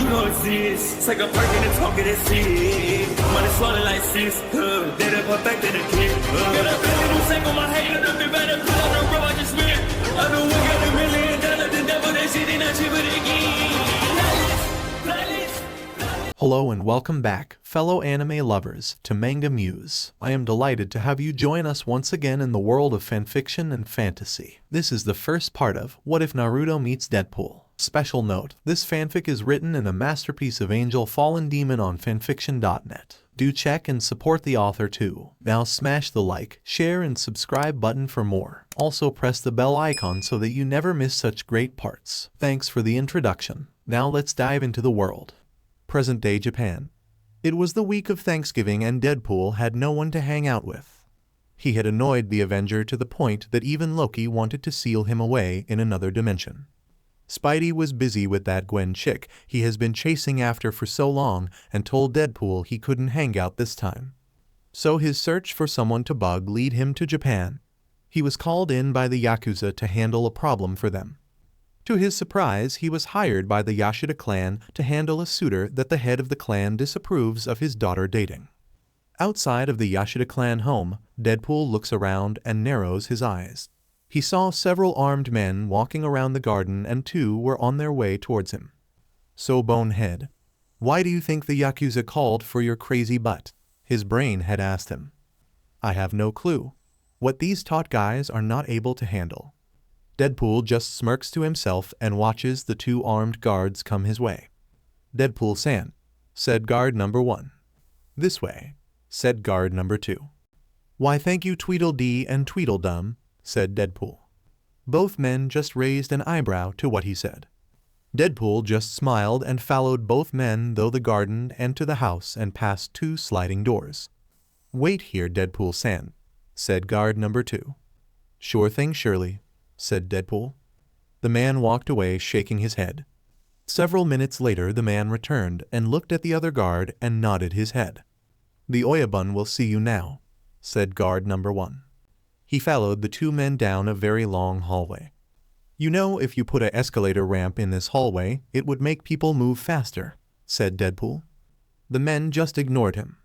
You don't exist. Take a perk and a talk of that shit. Money swallowed like sis. Dead up perfect in the kid. Got a billion who sang on my head. Look up better put on the road I just spent. I know we got $1 million. The devil that shit ain't not cheaper again. Hello and welcome back, fellow anime lovers, to MangaMuse. I am delighted to have you join us once again in the world of fanfiction and fantasy. This is the first part of What If Naruto Meets Deadpool. Special note, this fanfic is written in a masterpiece of AngelFallenDemon on FANFICTIONnet. Do check and support the author too. Now smash the like, share and subscribe button for more. Also press the bell icon so that you never miss such great parts. Thanks for the introduction. Now let's dive into the world. Present-day Japan. It was the week of Thanksgiving and Deadpool had no one to hang out with. He had annoyed the Avenger to the point that even Loki wanted to seal him away in another dimension. Spidey was busy with that Gwen chick he has been chasing after for so long and told Deadpool he couldn't hang out this time. So his search for someone to bug lead him to Japan. He was called in by the Yakuza to handle a problem for them. To his surprise, he was hired by the Yashida clan to handle a suitor that the head of the clan disapproves of his daughter dating. Outside of the Yashida clan home, Deadpool looks around and narrows his eyes. He saw several armed men walking around the garden and two were on their way towards him. So Bonehead, why do you think the Yakuza called for your crazy butt? His brain had asked him. I have no clue. What these taut guys are not able to handle. Deadpool just smirks to himself and watches the two armed guards come his way. Deadpool-san, said guard number 1. This way, said guard number 2. Why thank you Tweedledee and Tweedledum, said Deadpool. Both men just raised an eyebrow to what he said. Deadpool just smiled and followed both men through the garden and to the house and past 2 sliding doors. Wait here Deadpool-san, said guard number 2. Sure thing Shirley, said Deadpool. The man walked away shaking his head. Several minutes later the man returned and looked at the other guard and nodded his head. The Oyabun will see you now, said guard number 1. He followed the 2 men down a very long hallway. You know, if you put an escalator ramp in this hallway, it would make people move faster, said Deadpool. The men just ignored him.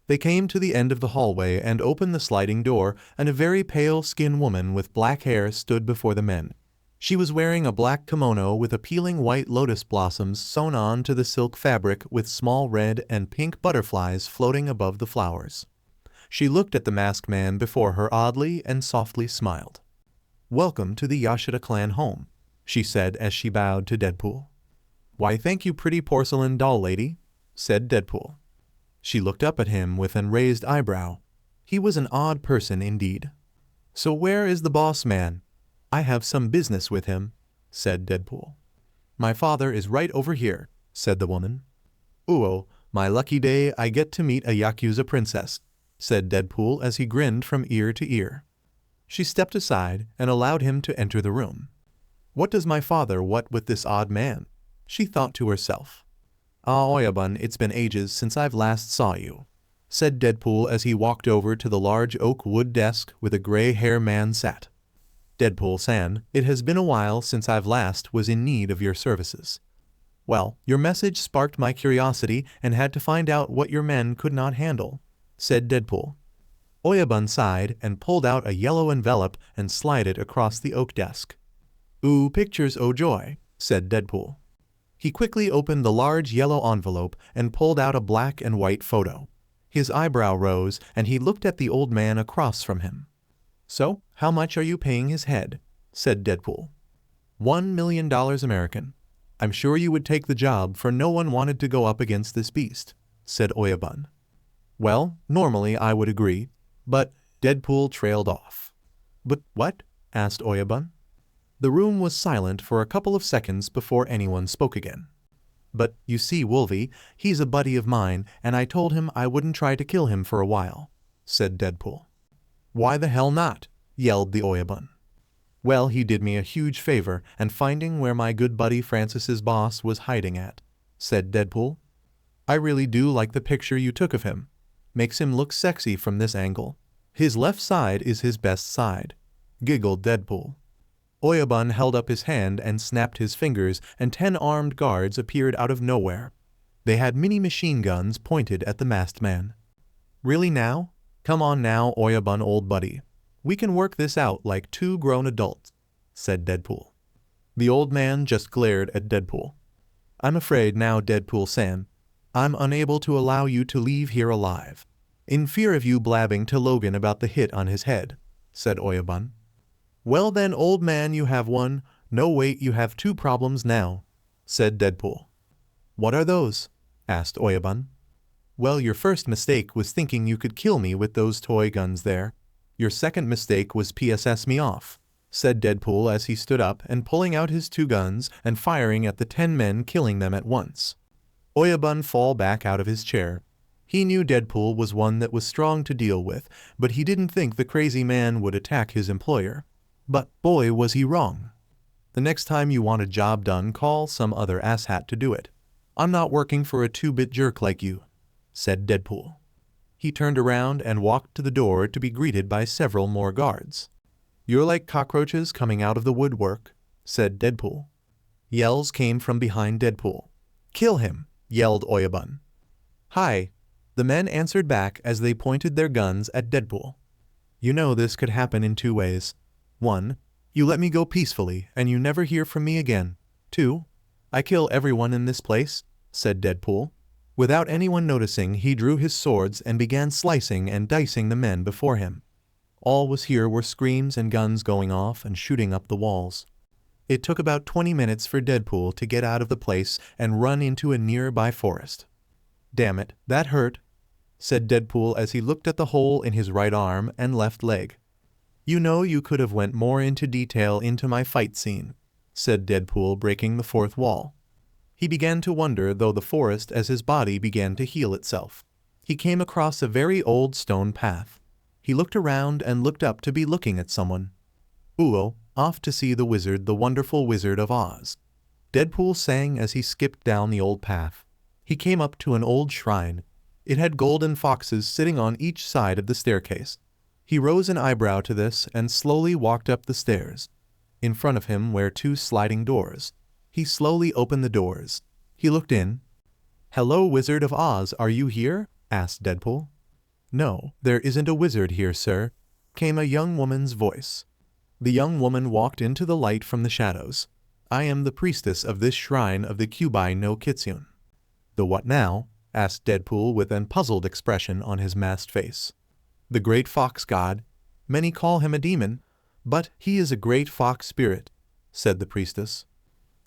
They came to the end of the hallway and opened the sliding door, and a very pale-skinned woman with black hair stood before the men. She was wearing a black kimono with appealing white lotus blossoms sewn on to the silk fabric with small red and pink butterflies floating above the flowers. She looked at the masked man before her oddly and softly smiled. Welcome to the Yashida clan home, she said as she bowed to Deadpool. Why thank you pretty porcelain doll lady, said Deadpool. She looked up at him with an raised eyebrow. He was an odd person indeed. So where is the boss man? I have some business with him, said Deadpool. My father is right over here, said the woman. Ooh, my lucky day I get to meet a Yakuza princess, said Deadpool as he grinned from ear to ear. She stepped aside and allowed him to enter the room. What does my father want with this odd man? She thought to herself. Ah, Oyabun, it's been ages since I've last saw you, said Deadpool as he walked over to the large oak wood desk with a gray-hair man sat. Deadpool-san, it has been a while since I've last was in need of your services. Well, your message sparked my curiosity and had to find out what your men could not handle, said Deadpool. Oyabun sighed and pulled out a yellow envelope and slid it across the oak desk. Ooh, pictures, oh joy, said Deadpool. He quickly opened the large yellow envelope and pulled out a black and white photo. His eyebrow rose and he looked at the old man across from him. So, how much are you paying his head? Said Deadpool. $1 million American. I'm sure you would take the job for no one wanted to go up against this beast, said Oyabun. Well, normally I would agree, but Deadpool trailed off. But what? Asked Oyabun. The room was silent for a couple of seconds before anyone spoke again. But, you see, Wolvie, he's a buddy of mine, and I told him I wouldn't try to kill him for a while, said Deadpool. Why the hell not? Yelled the Oyabun. Well, he did me a huge favor and finding where my good buddy Francis's boss was hiding at, said Deadpool. I really do like the picture you took of him. Makes him look sexy from this angle. His left side is his best side, giggled Deadpool. Oyabun held up his hand and snapped his fingers, and 10 armed guards appeared out of nowhere. They had mini machine guns pointed at the masked man. "Really now? Come on now, Oyabun old buddy. We can work this out like 2 grown adults," said Deadpool. The old man just glared at Deadpool. "I'm afraid now, Deadpool-san. I'm unable to allow you to leave here alive, in fear of you blabbing to Logan about the hit on his head," said Oyabun. "Well then, old man, you have one. No wait, you have 2 problems now," said Deadpool. "What are those?" asked Oyabun. "Well, your first mistake was thinking you could kill me with those toy guns there. Your second mistake was PSS me off," said Deadpool as he stood up and pulling out his 2 guns and firing at the 10 men, killing them at once. Oyabun fall back out of his chair. He knew Deadpool was one that was strong to deal with, but he didn't think the crazy man would attack his employer. But boy was he wrong. "The next time you want a job done, call some other asshat to do it. I'm not working for a 2-bit jerk like you," said Deadpool. He turned around and walked to the door to be greeted by several more guards. "You're like cockroaches coming out of the woodwork," said Deadpool. Yells came from behind Deadpool. "Kill him!" yelled Oyabun. "Hi," the men answered back as they pointed their guns at Deadpool. "You know this could happen in 2 ways. 1. You let me go peacefully and you never hear from me again. 2. I kill everyone in this place," said Deadpool. Without anyone noticing, he drew his swords and began slicing and dicing the men before him. All was here were screams and guns going off and shooting up the walls. It took about 20 minutes for Deadpool to get out of the place and run into a nearby forest. "Damn it, that hurt," said Deadpool as he looked at the hole in his right arm and left leg. "You know, you could have went more into detail into my fight scene," said Deadpool, breaking the 4th wall. He began to wander through the forest as his body began to heal itself. He came across a very old stone path. He looked around and looked up to be looking at someone. "Ooh, off to see the wizard, the wonderful Wizard of Oz," Deadpool sang as he skipped down the old path. He came up to an old shrine. It had golden foxes sitting on each side of the staircase. He rose an eyebrow to this and slowly walked up the stairs. In front of him were 2 sliding doors. He slowly opened the doors. He looked in. "Hello, Wizard of Oz, are you here?" asked Deadpool. "No, there isn't a wizard here, sir," came a young woman's voice. The young woman walked into the light from the shadows. "I am the priestess of this shrine of the Kyuubi no Kitsune." "The what now?" asked Deadpool with an puzzled expression on his masked face. "The great fox god. Many call him a demon, but he is a great fox spirit," said the priestess.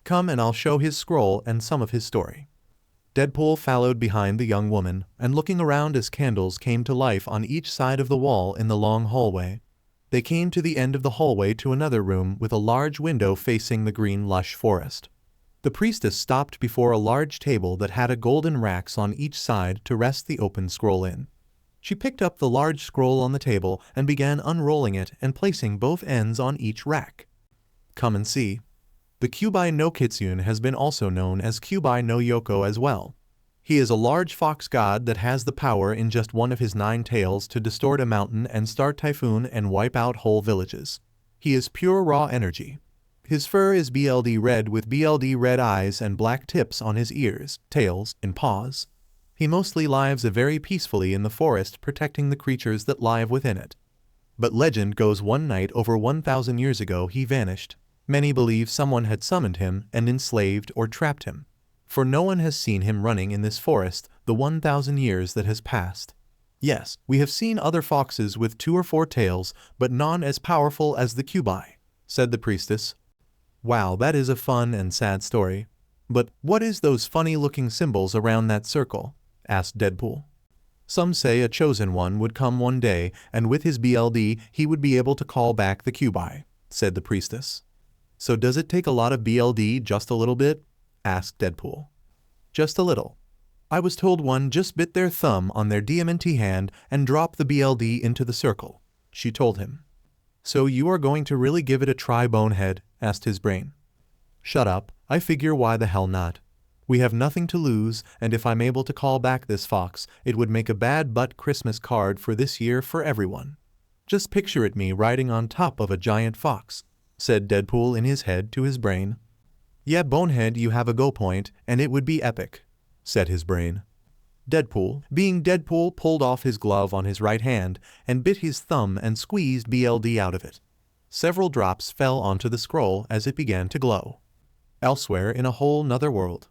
"Come and I'll show his scroll and some of his story." Deadpool followed behind the young woman, and looking around as candles came to life on each side of the wall in the long hallway. They came to the end of the hallway to another room with a large window facing the green lush forest. The priestess stopped before a large table that had a golden racks on each side to rest the open scroll in. She picked up the large scroll on the table and began unrolling it and placing both ends on each rack. "Come and see. The Kyuubi no Kitsune has been also known as Kyuubi no Yoko as well. He is a large fox god that has the power in just one of his 9 tails to distort a mountain and start typhoon and wipe out whole villages. He is pure raw energy. His fur is BLD red with BLD red eyes and black tips on his ears, tails, and paws. He mostly lives very peacefully in the forest, protecting the creatures that live within it. But legend goes one night over 1,000 years ago he vanished. Many believe someone had summoned him and enslaved or trapped him, for no one has seen him running in this forest the 1,000 years that has passed. Yes, we have seen other foxes with 2 or 4 tails, but none as powerful as the Kyuubi," said the priestess. "Wow, that is a fun and sad story. But what is those funny-looking symbols around that circle?" asked Deadpool. "Some say a chosen one would come one day, and with his BLD he would be able to call back the Kyuubi," said the priestess. "So does it take a lot of BLD, just a little bit?" asked Deadpool. "Just a little. I was told one just bit their thumb on their diamante hand and dropped the BLD into the circle," she told him. "So you are going to really give it a try, bonehead?" asked his brain. "Shut up, I figure why the hell not. We have nothing to lose, and if I'm able to call back this fox, it would make a bad butt Christmas card for this year for everyone. Just picture it me riding on top of a giant fox," said Deadpool in his head to his brain. Yeah, bonehead, you have a go point, and it would be epic, said his brain. Deadpool, being Deadpool, pulled off his glove on his right hand and bit his thumb and squeezed BLD out of it. Several drops fell onto the scroll as it began to glow. Elsewhere in a whole nother world.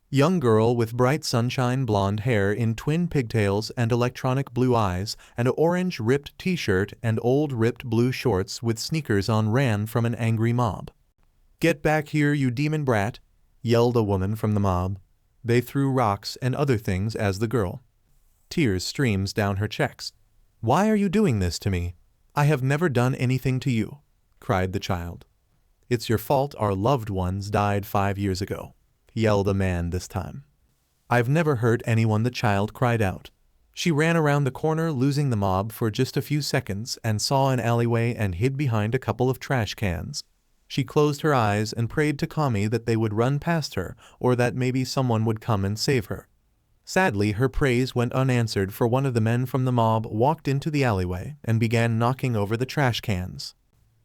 Young girl with bright sunshine blonde hair in twin pigtails and electronic blue eyes and a orange ripped t-shirt and old ripped blue shorts with sneakers on ran from an angry mob. Get back here, you demon brat, yelled a woman from the mob. They threw rocks and other things as the girl. Tears streams down her cheeks. Why are you doing this to me? I have never done anything to you, cried the child. It's your fault our loved ones died 5 years ago, yelled a man this time. I've never hurt anyone, the child cried out. She ran around the corner, losing the mob for just a few seconds, and saw an alleyway and hid behind a couple of trash cans. She closed her eyes and prayed to Kami that they would run past her, or that maybe someone would come and save her. Sadly, her praise went unanswered, for one of the men from the mob walked into the alleyway and began knocking over the trash cans.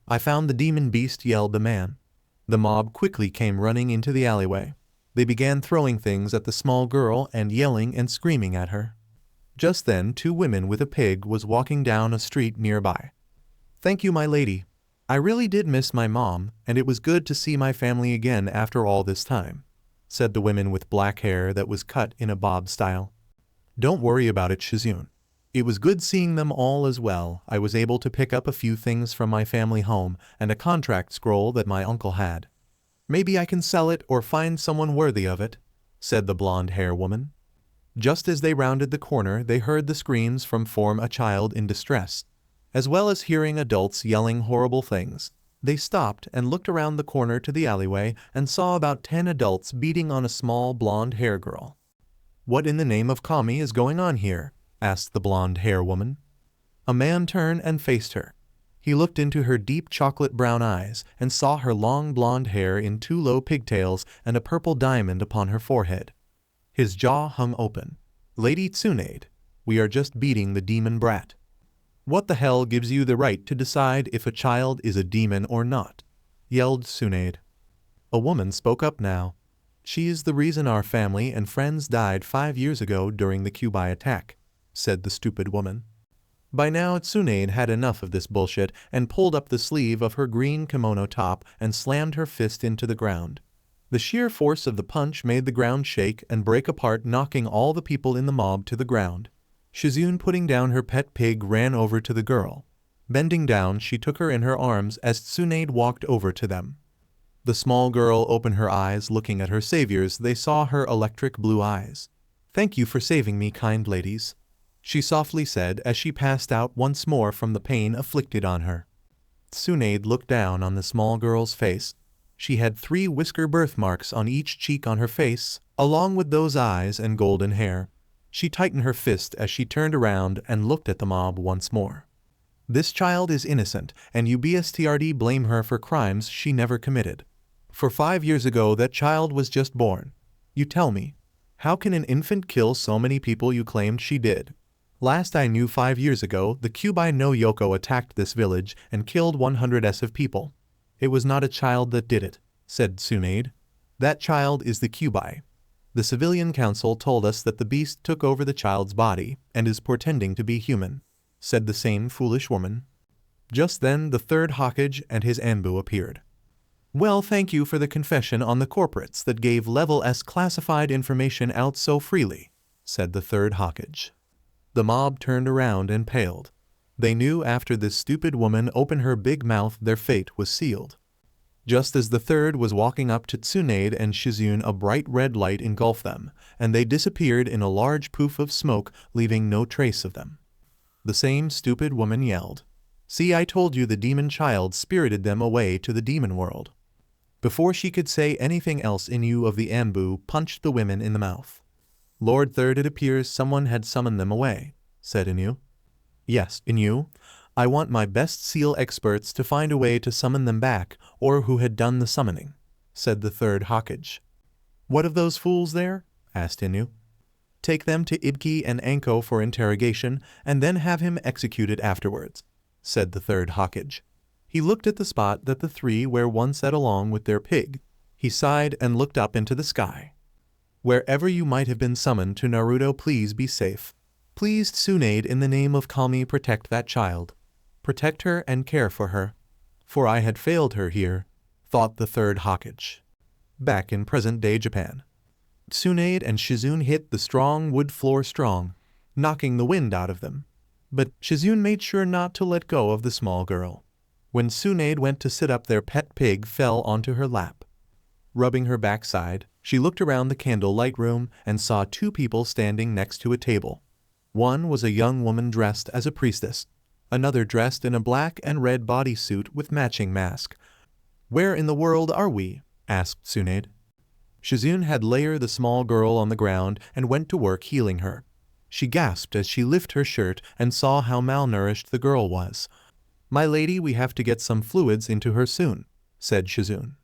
I found the demon beast, yelled the man. The mob quickly came running into the alleyway. They began throwing things at the small girl and yelling and screaming at her. Just then, 2 women with a pig was walking down a street nearby. Thank you, my lady. I really did miss my mom, and it was good to see my family again after all this time, said the women with black hair that was cut in a bob style. Don't worry about it, Shizune. It was good seeing them all as well. I was able to pick up a few things from my family home and a contract scroll that my uncle had. Maybe I can sell it or find someone worthy of it, said the blonde hair woman. Just as they rounded the corner, they heard the screams from a child in distress. As well as hearing adults yelling horrible things, they stopped and looked around the corner to the alleyway and saw about 10 adults beating on a small blonde hair girl. What in the name of Kami is going on here? Asked the blonde hair woman. A man turned and faced her. He looked into her deep chocolate brown eyes and saw her long blonde hair in 2 low pigtails and a purple diamond upon her forehead. His jaw hung open. Lady Tsunade, we are just beating the demon brat. What the hell gives you the right to decide if a child is a demon or not? Yelled Tsunade. A woman spoke up now. She is the reason our family and friends died 5 years ago during the Kyuubi attack, said the stupid woman. By now Tsunade had enough of this bullshit and pulled up the sleeve of her green kimono top and slammed her fist into the ground. The sheer force of the punch made the ground shake and break apart, knocking all the people in the mob to the ground. Shizune, putting down her pet pig, ran over to the girl. Bending down, she took her in her arms as Tsunade walked over to them. The small girl opened her eyes, looking at her saviors. They saw her electric blue eyes. Thank you for saving me, kind ladies, she softly said as she passed out once more from the pain afflicted on her. Tsunade looked down on the small girl's face. She had 3 whisker birthmarks on each cheek on her face, along with those eyes and golden hair. She tightened her fist as she turned around and looked at the mob once more. This child is innocent, and you bstrd blame her for crimes she never committed. For 5 years ago that child was just born. You tell me, how can an infant kill so many people you claimed she did? Last I knew 5 years ago, the Kyuubi no Yoko attacked this village and killed 100s of people. It was not a child that did it, said Tsunade. That child is the Kyuubi. The civilian council told us that the beast took over the child's body and is pretending to be human, said the same foolish woman. Just then the 3rd Hokage and his Anbu appeared. Well, thank you for the confession on the corporates that gave Level S classified information out so freely, said the 3rd Hokage. The mob turned around and paled. They knew after this stupid woman opened her big mouth their fate was sealed. Just as the 3rd was walking up to Tsunade and Shizune, a bright red light engulfed them, and they disappeared in a large poof of smoke, leaving no trace of them. The same stupid woman yelled, "See, I told you the demon child spirited them away to the demon world." Before she could say anything else, Inu of the Anbu punched the women in the mouth. Lord 3rd, it appears someone had summoned them away, said Inu. Yes, Inu. I want my best seal experts to find a way to summon them back, or who had done the summoning, said the 3rd Hokage. What of those fools there? Asked Inu. Take them to Ibki and Anko for interrogation, and then have him executed afterwards, said the 3rd Hokage. He looked at the spot that the three were once at along with their pig. He sighed and looked up into the sky. Wherever you might have been summoned to Naruto, please be safe. Please, Tsunade, in the name of Kami, protect that child. Protect her and care for her. For I had failed her here, thought the third Hokage. Back in present-day Japan. Tsunade and Shizune hit the strong wood floor strong, knocking the wind out of them. But Shizune made sure not to let go of the small girl. When Tsunade went to sit up, their pet pig fell onto her lap. Rubbing her backside, she looked around the candlelight room and saw two people standing next to a table. One was a young woman dressed as a priestess, another dressed in a black and red bodysuit with matching mask. "Where in the world are we?" asked Tsunade. Shizune had laid the small girl on the ground and went to work healing her. She gasped as she lifted her shirt and saw how malnourished the girl was. "My lady, we have to get some fluids into her soon," said Shizune.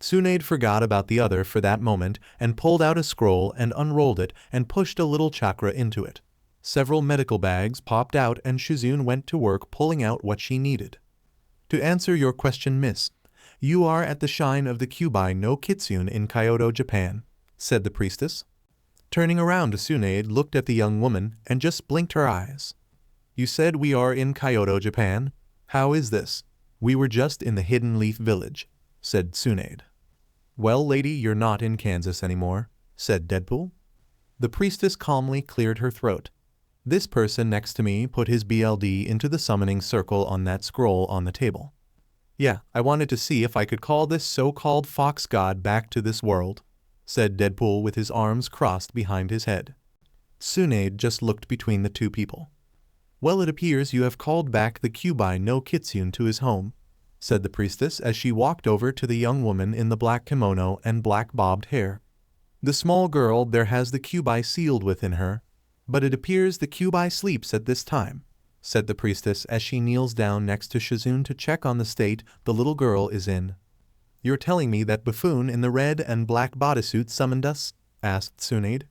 Tsunade forgot about the other for that moment and pulled out a scroll and unrolled it and pushed a little chakra into it. Several medical bags popped out and Shizune went to work pulling out what she needed. "To answer your question, miss, you are at the shrine of the Kyuubi no Kitsune in Kyoto, Japan," said the priestess. Turning around, Tsunade looked at the young woman and just blinked her eyes. "You said we are in Kyoto, Japan? How is this? We were just in the Hidden Leaf Village," said Tsunade. "Well, lady, you're not in Kansas anymore," said Deadpool. The priestess calmly cleared her throat. "This person next to me put his BLD into the summoning circle on that scroll on the table. Yeah, I wanted to see if I could call this so-called fox god back to this world," said Deadpool with his arms crossed behind his head. Tsunade just looked between the two people. "Well, it appears you have called back the Kyuubi no Kitsune to his home," said the priestess as she walked over to the young woman in the black kimono and black bobbed hair. "The small girl there has the Kyuubi sealed within her, but it appears the Kyuubi sleeps at this time," said the priestess as she kneels down next to Shizune to check on the state the little girl is in. "You're telling me that buffoon in the red and black bodysuit summoned us?" asked Tsunade.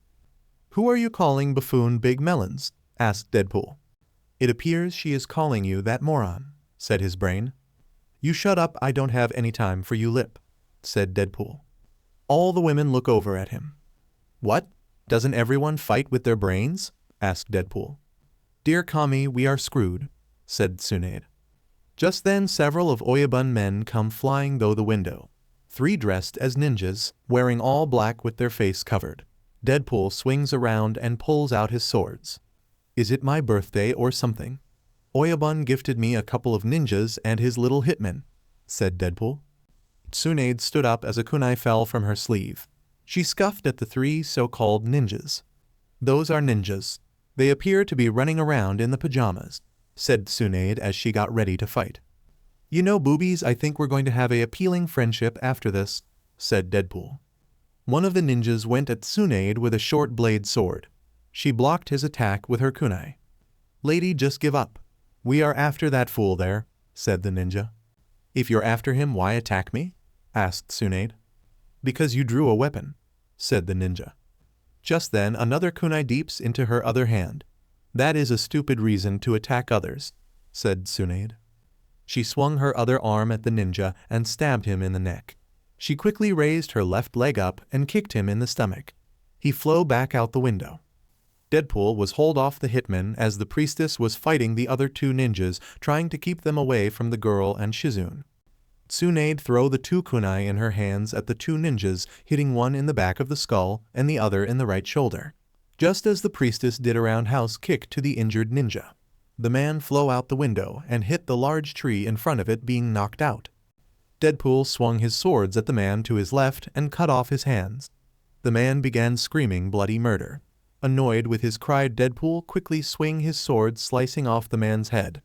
"Who are you calling buffoon, Big Melons?" asked Deadpool. "It appears she is calling you that moron," said his brain. "You shut up, I don't have any time for you lip," said Deadpool. All the women look over at him. "What? Doesn't everyone fight with their brains?" asked Deadpool. "Dear Kami, we are screwed," said Tsunade. Just then several of Oyabun men come flying through the window. 3 dressed as ninjas, wearing all black with their face covered. Deadpool swings around and pulls out his swords. "Is it my birthday or something? Oyabun gifted me a couple of ninjas and his little hitman," said Deadpool. Tsunade stood up as a kunai fell from her sleeve. She scuffed at the 3 so-called ninjas. "Those are ninjas. They appear to be running around in the pajamas," said Tsunade as she got ready to fight. "You know, boobies, I think we're going to have a appealing friendship after this," said Deadpool. One of the ninjas went at Tsunade with a short blade sword. She blocked his attack with her kunai. "Lady, just give up. We are after that fool there," said the ninja. "If you're after him, why attack me?" asked Tsunade. "Because you drew a weapon," said the ninja. Just then another kunai deeps into her other hand. "That is a stupid reason to attack others," said Tsunade. She swung her other arm at the ninja and stabbed him in the neck. She quickly raised her left leg up and kicked him in the stomach. He flew back out the window. Deadpool was hauled off the hitman as the priestess was fighting the other 2 ninjas, trying to keep them away from the girl and Shizune. Tsunade threw the 2 kunai in her hands at the 2 ninjas, hitting one in the back of the skull and the other in the right shoulder. Just as the priestess did a roundhouse kick to the injured ninja. The man flew out the window and hit the large tree in front of it, being knocked out. Deadpool swung his swords at the man to his left and cut off his hands. The man began screaming bloody murder. Annoyed with his cry, Deadpool quickly swung his sword, slicing off the man's head.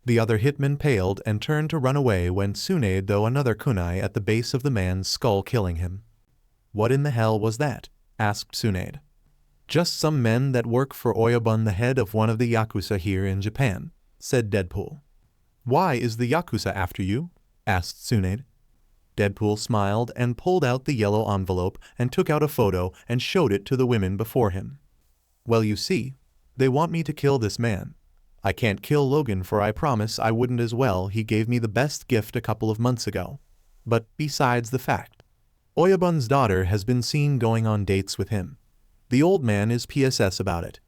The other hitman paled and turned to run away when Tsunade threw another kunai at the base of the man's skull, killing him. "What in the hell was that?" asked Tsunade. "Just some men that work for Oyabun, the head of one of the Yakuza here in Japan," said Deadpool. "Why is the Yakuza after you?" asked Tsunade. Deadpool smiled and pulled out the yellow envelope and took out a photo and showed it to the women before him. "Well, you see, they want me to kill this man," I can't kill Logan, for I promise I wouldn't as well. He gave me the best gift a couple of months ago. But besides the fact, Oyabun's daughter has been seen going on dates with him. The old man is PSS about it,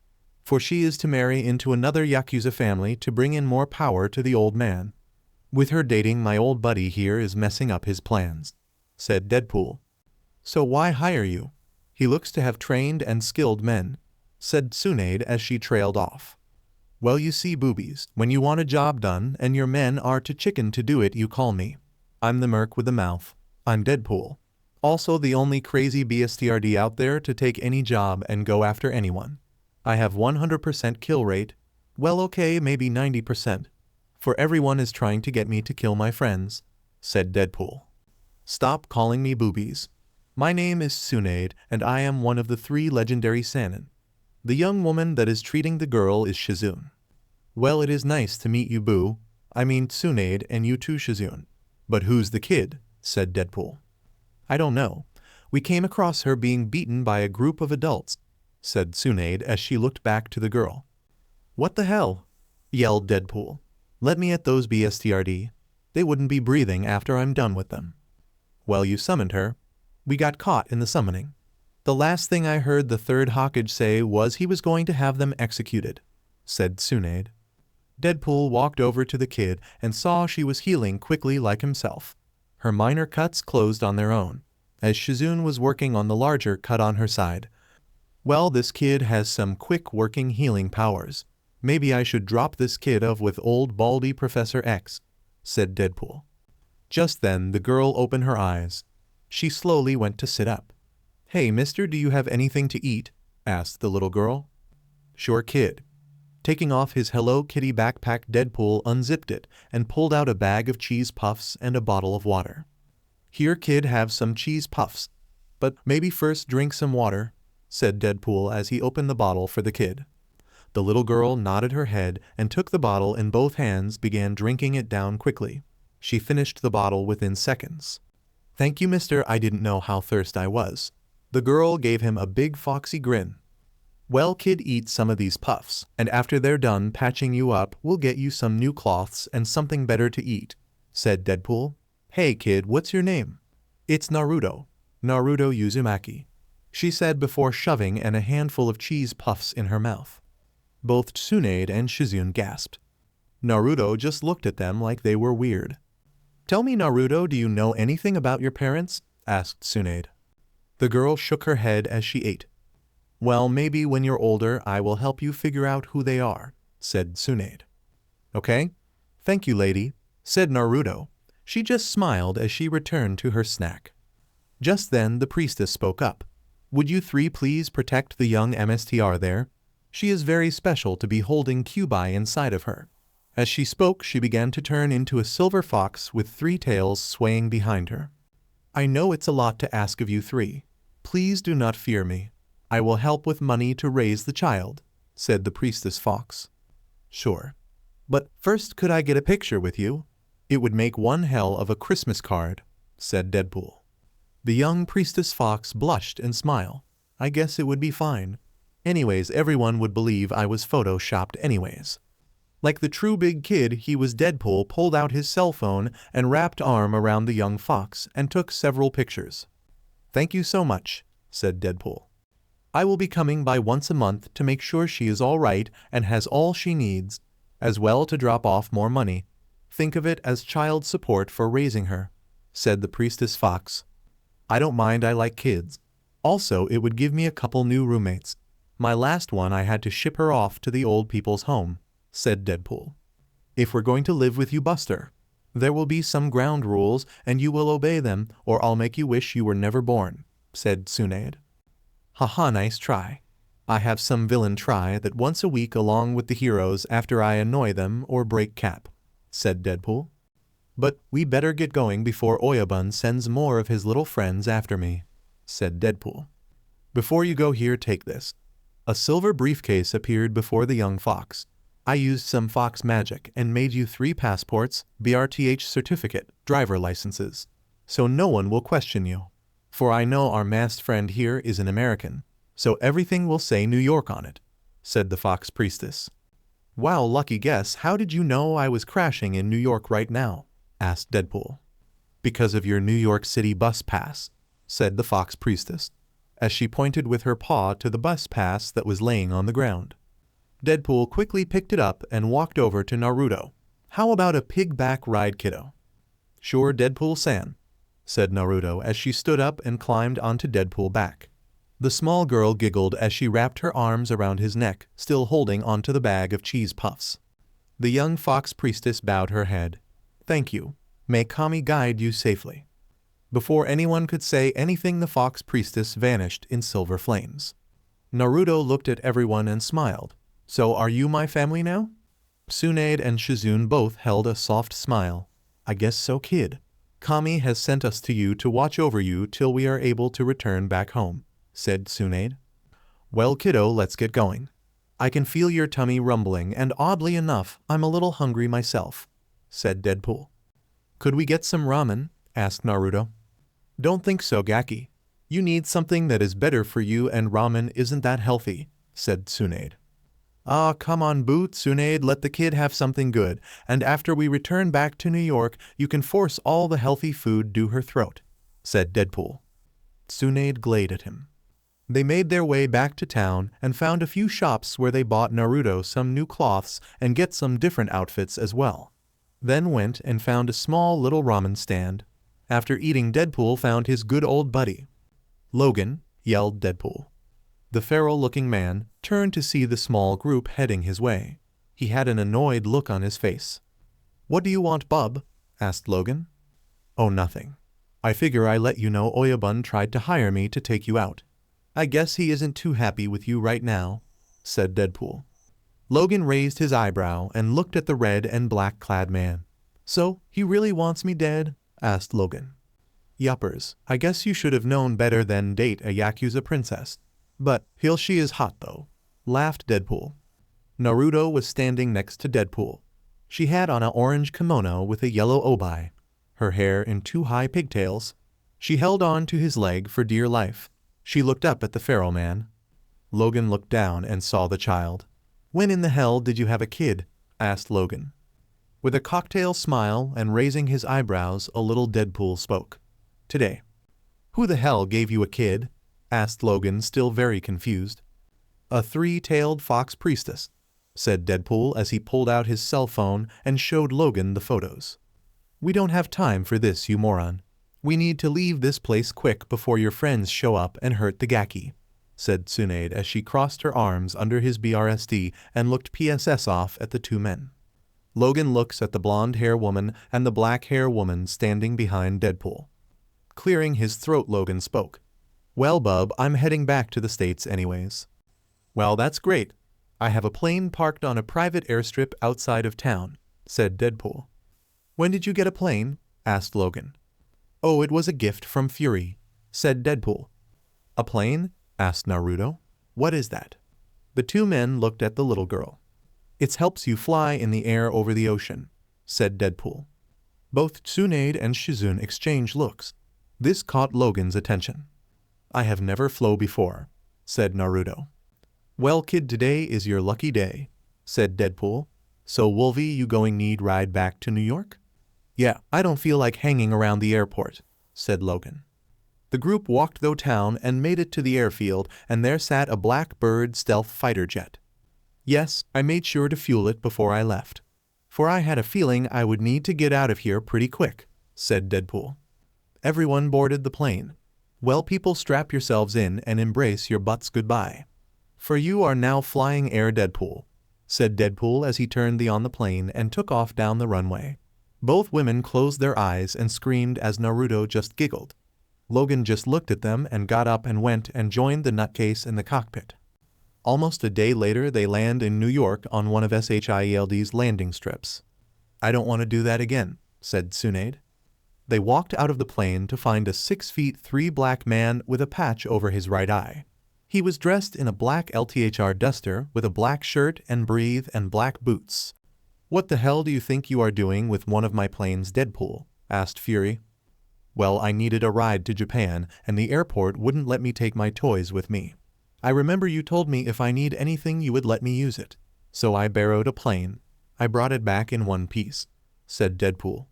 for she is to marry into another Yakuza family to bring in more power to the old man. With her dating, my old buddy here is messing up his plans, said Deadpool. So why hire you? He looks to have trained and skilled men, said Tsunade as she trailed off. Well, you see, boobies, when you want a job done and your men are too chicken to do it, you call me. I'm the merc with the mouth. I'm Deadpool. Also the only crazy BSTRD out there to take any job and go after anyone. I have 100% kill rate. Well, okay, maybe 90%. For everyone is trying to get me to kill my friends, said Deadpool. Stop calling me boobies. My name is Tsunade and I am one of the 3 legendary Sannin. The young woman that is treating the girl is Shizune. Well, it is nice to meet you, boo. I mean Tsunade, and you too, Shizune. But who's the kid? Said Deadpool. I don't know. We came across her being beaten by a group of adults, said Tsunade as she looked back to the girl. What the hell? Yelled Deadpool. Let me at those BSTRD. They wouldn't be breathing after I'm done with them. Well, you summoned her. We got caught in the summoning. The last thing I heard the third Hokage say was he was going to have them executed, said Tsunade. Deadpool walked over to the kid and saw she was healing quickly like himself. Her minor cuts closed on their own, as Shizune was working on the larger cut on her side. Well, this kid has some quick working healing powers. Maybe I should drop this kid off with old baldy Professor X, said Deadpool. Just then the girl opened her eyes. She slowly went to sit up. Hey mister, do you have anything to eat? Asked the little girl. Sure, kid. Taking off his Hello Kitty backpack, Deadpool unzipped it and pulled out a bag of cheese puffs and a bottle of water. Here, kid, have some cheese puffs. But maybe first drink some water, said Deadpool as he opened the bottle for the kid. The little girl nodded her head and took the bottle in both hands, began drinking it down quickly. She finished the bottle within seconds. Thank you, mister, I didn't know how thirsty I was. The girl gave him a big foxy grin. Well, kid, eat some of these puffs, and after they're done patching you up, we'll get you some new cloths and something better to eat, said Deadpool. Hey kid, what's your name? It's Naruto. Naruto Uzumaki, she said before shoving in a handful of cheese puffs in her mouth. Both Tsunade and Shizune gasped. Naruto just looked at them like they were weird. Tell me, Naruto, do you know anything about your parents? Asked Tsunade. The girl shook her head as she ate. Well, maybe when you're older I will help you figure out who they are, said Tsunade. Okay? Thank you, lady, said Naruto. She just smiled as she returned to her snack. Just then the priestess spoke up. Would you 3 please protect the young MSTR there? She is very special to be holding Kyuubi inside of her. As she spoke, she began to turn into a silver fox with 3 tails swaying behind her. I know it's a lot to ask of you 3. Please do not fear me. I will help with money to raise the child, said the priestess fox. Sure. But first, could I get a picture with you? It would make one hell of a Christmas card, said Deadpool. The young priestess fox blushed and smiled. I guess it would be fine. Anyways, everyone would believe I was photoshopped anyways. Like the true big kid he was, Deadpool pulled out his cell phone and wrapped arm around the young fox and took several pictures. Thank you so much, said Deadpool. I will be coming by once a month to make sure she is all right and has all she needs, as well to drop off more money. Think of it as child support for raising her, said the priestess fox. I don't mind, I like kids. Also, it would give me a couple new roommates. My last one I had to ship her off to the old people's home, said Deadpool. If we're going to live with you, Buster, there will be some ground rules and you will obey them or I'll make you wish you were never born, said Tsunade. Haha, nice try. I have some villain try that once a week along with the heroes after I annoy them or break cap, said Deadpool. But we better get going before Oyabun sends more of his little friends after me, said Deadpool. Before you go, here, take this. A silver briefcase appeared before the young fox. I used some fox magic and made you 3 passports, BRTH certificate, driver licenses. So no one will question you. For I know our masked friend here is an American, so everything will say New York on it, said the fox priestess. Wow, lucky guess. How did you know I was crashing in New York right now? Asked Deadpool. Because of your New York City bus pass, said the fox priestess, as she pointed with her paw to the bus pass that was laying on the ground. Deadpool quickly picked it up and walked over to Naruto. How about a pigback ride, kiddo? Sure, Deadpool-san, said Naruto as she stood up and climbed onto Deadpool's back. The small girl giggled as she wrapped her arms around his neck, still holding onto the bag of cheese puffs. The young fox priestess bowed her head. Thank you. May Kami guide you safely. Before anyone could say anything, the fox priestess vanished in silver flames. Naruto looked at everyone and smiled. So are you my family now? Tsunade and Shizune both held a soft smile. I guess so, kid. Kami has sent us to you to watch over you till we are able to return back home, said Tsunade. Well, kiddo, let's get going. I can feel your tummy rumbling, and oddly enough, I'm a little hungry myself, said Deadpool. Could we get some ramen? Asked Naruto. Don't think so, Gaki. You need something that is better for you, and ramen isn't that healthy, said Tsunade. Ah, come on, Boo, Tsunade, let the kid have something good, and after we return back to New York, you can force all the healthy food to her throat, said Deadpool. Tsunade glared at him. They made their way back to town and found a few shops where they bought Naruto some new cloths and get some different outfits as well. Then went and found a small little ramen stand. After eating, Deadpool found his good old buddy. Logan, yelled Deadpool. The feral-looking man turned to see the small group heading his way. He had an annoyed look on his face. What do you want, bub? Asked Logan. Oh, nothing. I figure I let you know Oyabun tried to hire me to take you out. I guess he isn't too happy with you right now, said Deadpool. Logan raised his eyebrow and looked at the red and black-clad man. So, he really wants me dead? Asked Logan. Yuppers, I guess you should have known better than date a Yakuza princess. But she is hot though, laughed Deadpool. Naruto was standing next to Deadpool. She had on an orange kimono with a yellow obi, her hair in 2 high pigtails. She held on to his leg for dear life. She looked up at the feral man. Logan looked down and saw the child. When in the hell did you have a kid? Asked Logan. With a cocktail smile and raising his eyebrows a little, Deadpool spoke. Today. Who the hell gave you a kid? Asked Logan, still very confused. A 3-tailed fox priestess, said Deadpool as he pulled out his cell phone and showed Logan the photos. We don't have time for this, you moron. We need to leave this place quick before your friends show up and hurt the Gaki, said Tsunade as she crossed her arms under his BRSD and looked PSS off at the 2 men. Logan looks at the blonde-hair woman and the black-hair woman standing behind Deadpool. Clearing his throat, Logan spoke. Well, bub, I'm heading back to the States anyways. Well, that's great. I have a plane parked on a private airstrip outside of town, said Deadpool. When did you get a plane? Asked Logan. Oh, it was a gift from Fury, said Deadpool. A plane? Asked Naruto. What is that? The 2 men looked at the little girl. It helps you fly in the air over the ocean, said Deadpool. Both Tsunade and Shizune exchanged looks. This caught Logan's attention. I have never flown before, said Naruto. Well, kid, today is your lucky day, said Deadpool. So, Wolvie, you going need ride back to New York? Yeah, I don't feel like hanging around the airport, said Logan. The group walked through town and made it to the airfield, and there sat a Blackbird stealth fighter jet. Yes, I made sure to fuel it before I left, for I had a feeling I would need to get out of here pretty quick, said Deadpool. Everyone boarded the plane. Well, people, strap yourselves in and embrace your butts goodbye. For you are now flying air, Deadpool, said Deadpool as he turned on the plane and took off down the runway. Both women closed their eyes and screamed as Naruto just giggled. Logan just looked at them and got up and went and joined the nutcase in the cockpit. Almost a day later, they land in New York on one of SHIELD's landing strips. I don't want to do that again, said Tsunade. They walked out of the plane to find a 6'3" black man with a patch over his right eye. He was dressed in a black LTHR duster with a black shirt and breathe and black boots. What the hell do you think you are doing with one of my planes, Deadpool? Asked Fury. Well, I needed a ride to Japan, and the airport wouldn't let me take my toys with me. I remember you told me if I need anything you would let me use it. So I borrowed a plane. I brought it back in one piece, said Deadpool.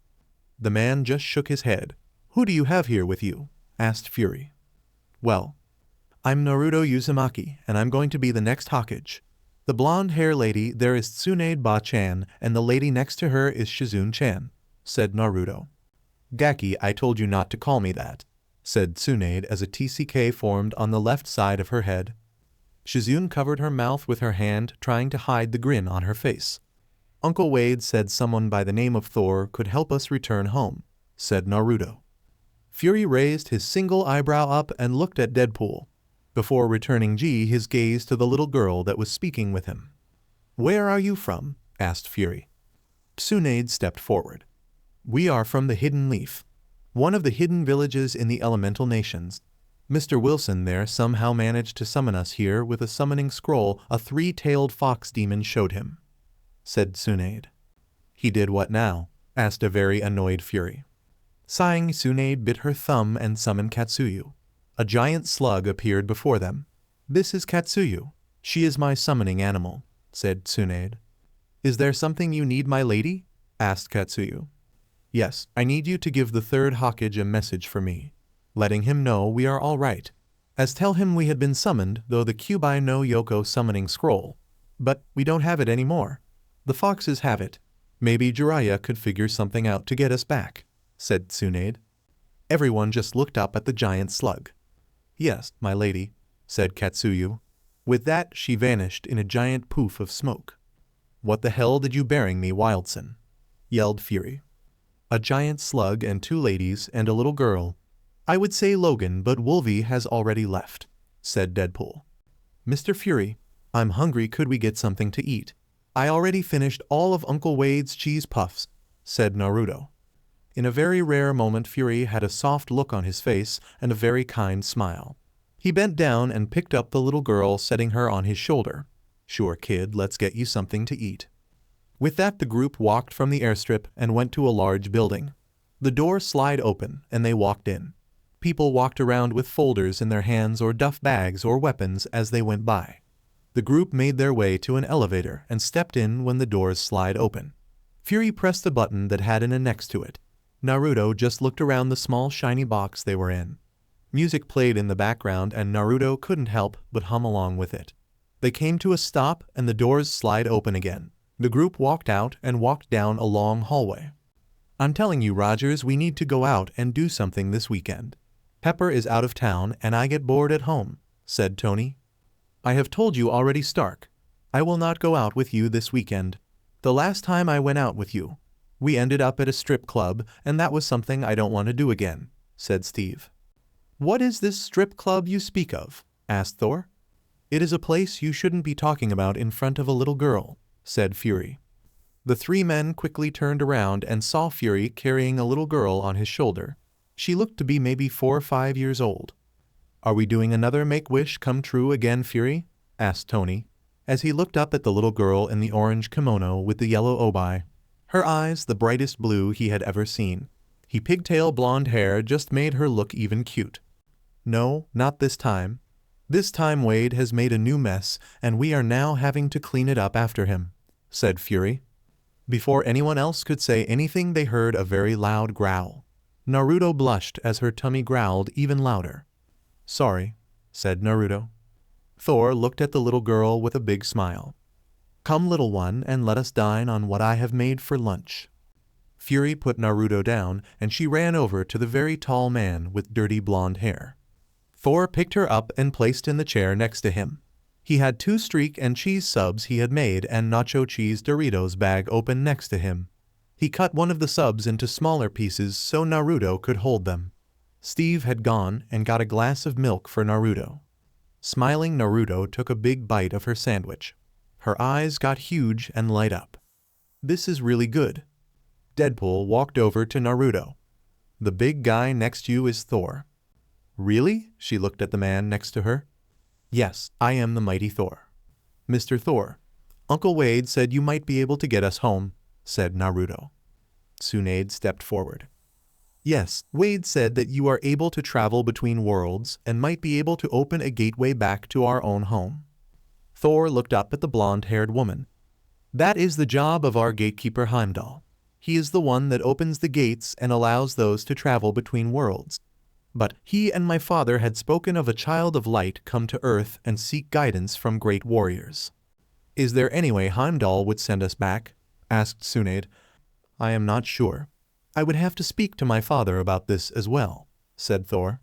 The man just shook his head. Who do you have here with you? Asked Fury. Well, I'm Naruto Uzumaki, and I'm going to be the next Hokage. The blonde-hair lady there is Tsunade Ba-chan, and the lady next to her is Shizune-chan, said Naruto. Gaki, I told you not to call me that, said Tsunade as a TCK formed on the left side of her head. Shizune covered her mouth with her hand, trying to hide the grin on her face. Uncle Wade said someone by the name of Thor could help us return home, said Naruto. Fury raised his single eyebrow up and looked at Deadpool, before returning his gaze to the little girl that was speaking with him. Where are you from? Asked Fury. Tsunade stepped forward. We are from the Hidden Leaf, one of the hidden villages in the elemental nations. Mr. Wilson there somehow managed to summon us here with a summoning scroll a three-tailed fox demon showed him, said Tsunade. He did what now? Asked a very annoyed Fury. Sighing, Tsunade bit her thumb and summoned Katsuyu. A giant slug appeared before them. This is Katsuyu. She is my summoning animal, said Tsunade. Is there something you need, my lady? Asked Katsuyu. Yes, I need you to give the third Hokage a message for me, letting him know we are all right. As tell him we had been summoned, though the Kyuubi no Yoko summoning scroll. But we don't have it anymore. The foxes have it. Maybe Jiraiya could figure something out to get us back, said Tsunade. Everyone just looked up at the giant slug. Yes, my lady, said Katsuyu. With that, she vanished in a giant poof of smoke. What the hell did you bearing me, Wildson? Yelled Fury. A giant slug and two ladies and a little girl. I would say Logan, but Wolvie has already left, said Deadpool. Mr. Fury, I'm hungry. Could we get something to eat? I already finished all of Uncle Wade's cheese puffs, said Naruto. In a very rare moment, Fury had a soft look on his face and a very kind smile. He bent down and picked up the little girl, setting her on his shoulder. Sure, kid, let's get you something to eat. With that, the group walked from the airstrip and went to a large building. The door slid open and they walked in. People walked around with folders in their hands or duff bags or weapons as they went by. The group made their way to an elevator and stepped in when the doors slid open. Fury pressed the button that had an next to it. Naruto just looked around the small shiny box they were in. Music played in the background and Naruto couldn't help but hum along with it. They came to a stop and the doors slid open again. The group walked out and walked down a long hallway. I'm telling you, Rogers, we need to go out and do something this weekend. Pepper is out of town and I get bored at home, said Tony. I have told you already, Stark. I will not go out with you this weekend. The last time I went out with you, we ended up at a strip club, and that was something I don't want to do again, said Steve. What is this strip club you speak of? Asked Thor. It is a place you shouldn't be talking about in front of a little girl, said Fury. The three men quickly turned around and saw Fury carrying a little girl on his shoulder. She looked to be maybe 4 or 5 years old. Are we doing another make-wish come true again, Fury? Asked Tony, as he looked up at the little girl in the orange kimono with the yellow obi. Her eyes the brightest blue he had ever seen. Her pigtail blonde hair just made her look even cute. No, not this time. This time Wade has made a new mess and we are now having to clean it up after him, said Fury. Before anyone else could say anything, they heard a very loud growl. Naruto blushed as her tummy growled even louder. Sorry, said Naruto. Thor looked at the little girl with a big smile. Come, little one, and let us dine on what I have made for lunch. Fury put Naruto down, and she ran over to the very tall man with dirty blonde hair. Thor picked her up and placed in the chair next to him. He had 2 streak and cheese subs he had made and nacho cheese Doritos bag open next to him. He cut one of the subs into smaller pieces so Naruto could hold them. Steve had gone and got a glass of milk for Naruto. Smiling, Naruto took a big bite of her sandwich. Her eyes got huge and light up. This is really good. Deadpool walked over to Naruto. The big guy next to you is Thor. Really? She looked at the man next to her. Yes, I am the mighty Thor. Mr. Thor, Uncle Wade said you might be able to get us home, said Naruto. Tsunade stepped forward. Yes, Wade said that you are able to travel between worlds and might be able to open a gateway back to our own home. Thor looked up at the blonde-haired woman. That is the job of our gatekeeper Heimdall. He is the one that opens the gates and allows those to travel between worlds. But he and my father had spoken of a child of light come to earth and seek guidance from great warriors. Is there any way Heimdall would send us back? Asked Tsunade. I am not sure. I would have to speak to my father about this as well, said Thor.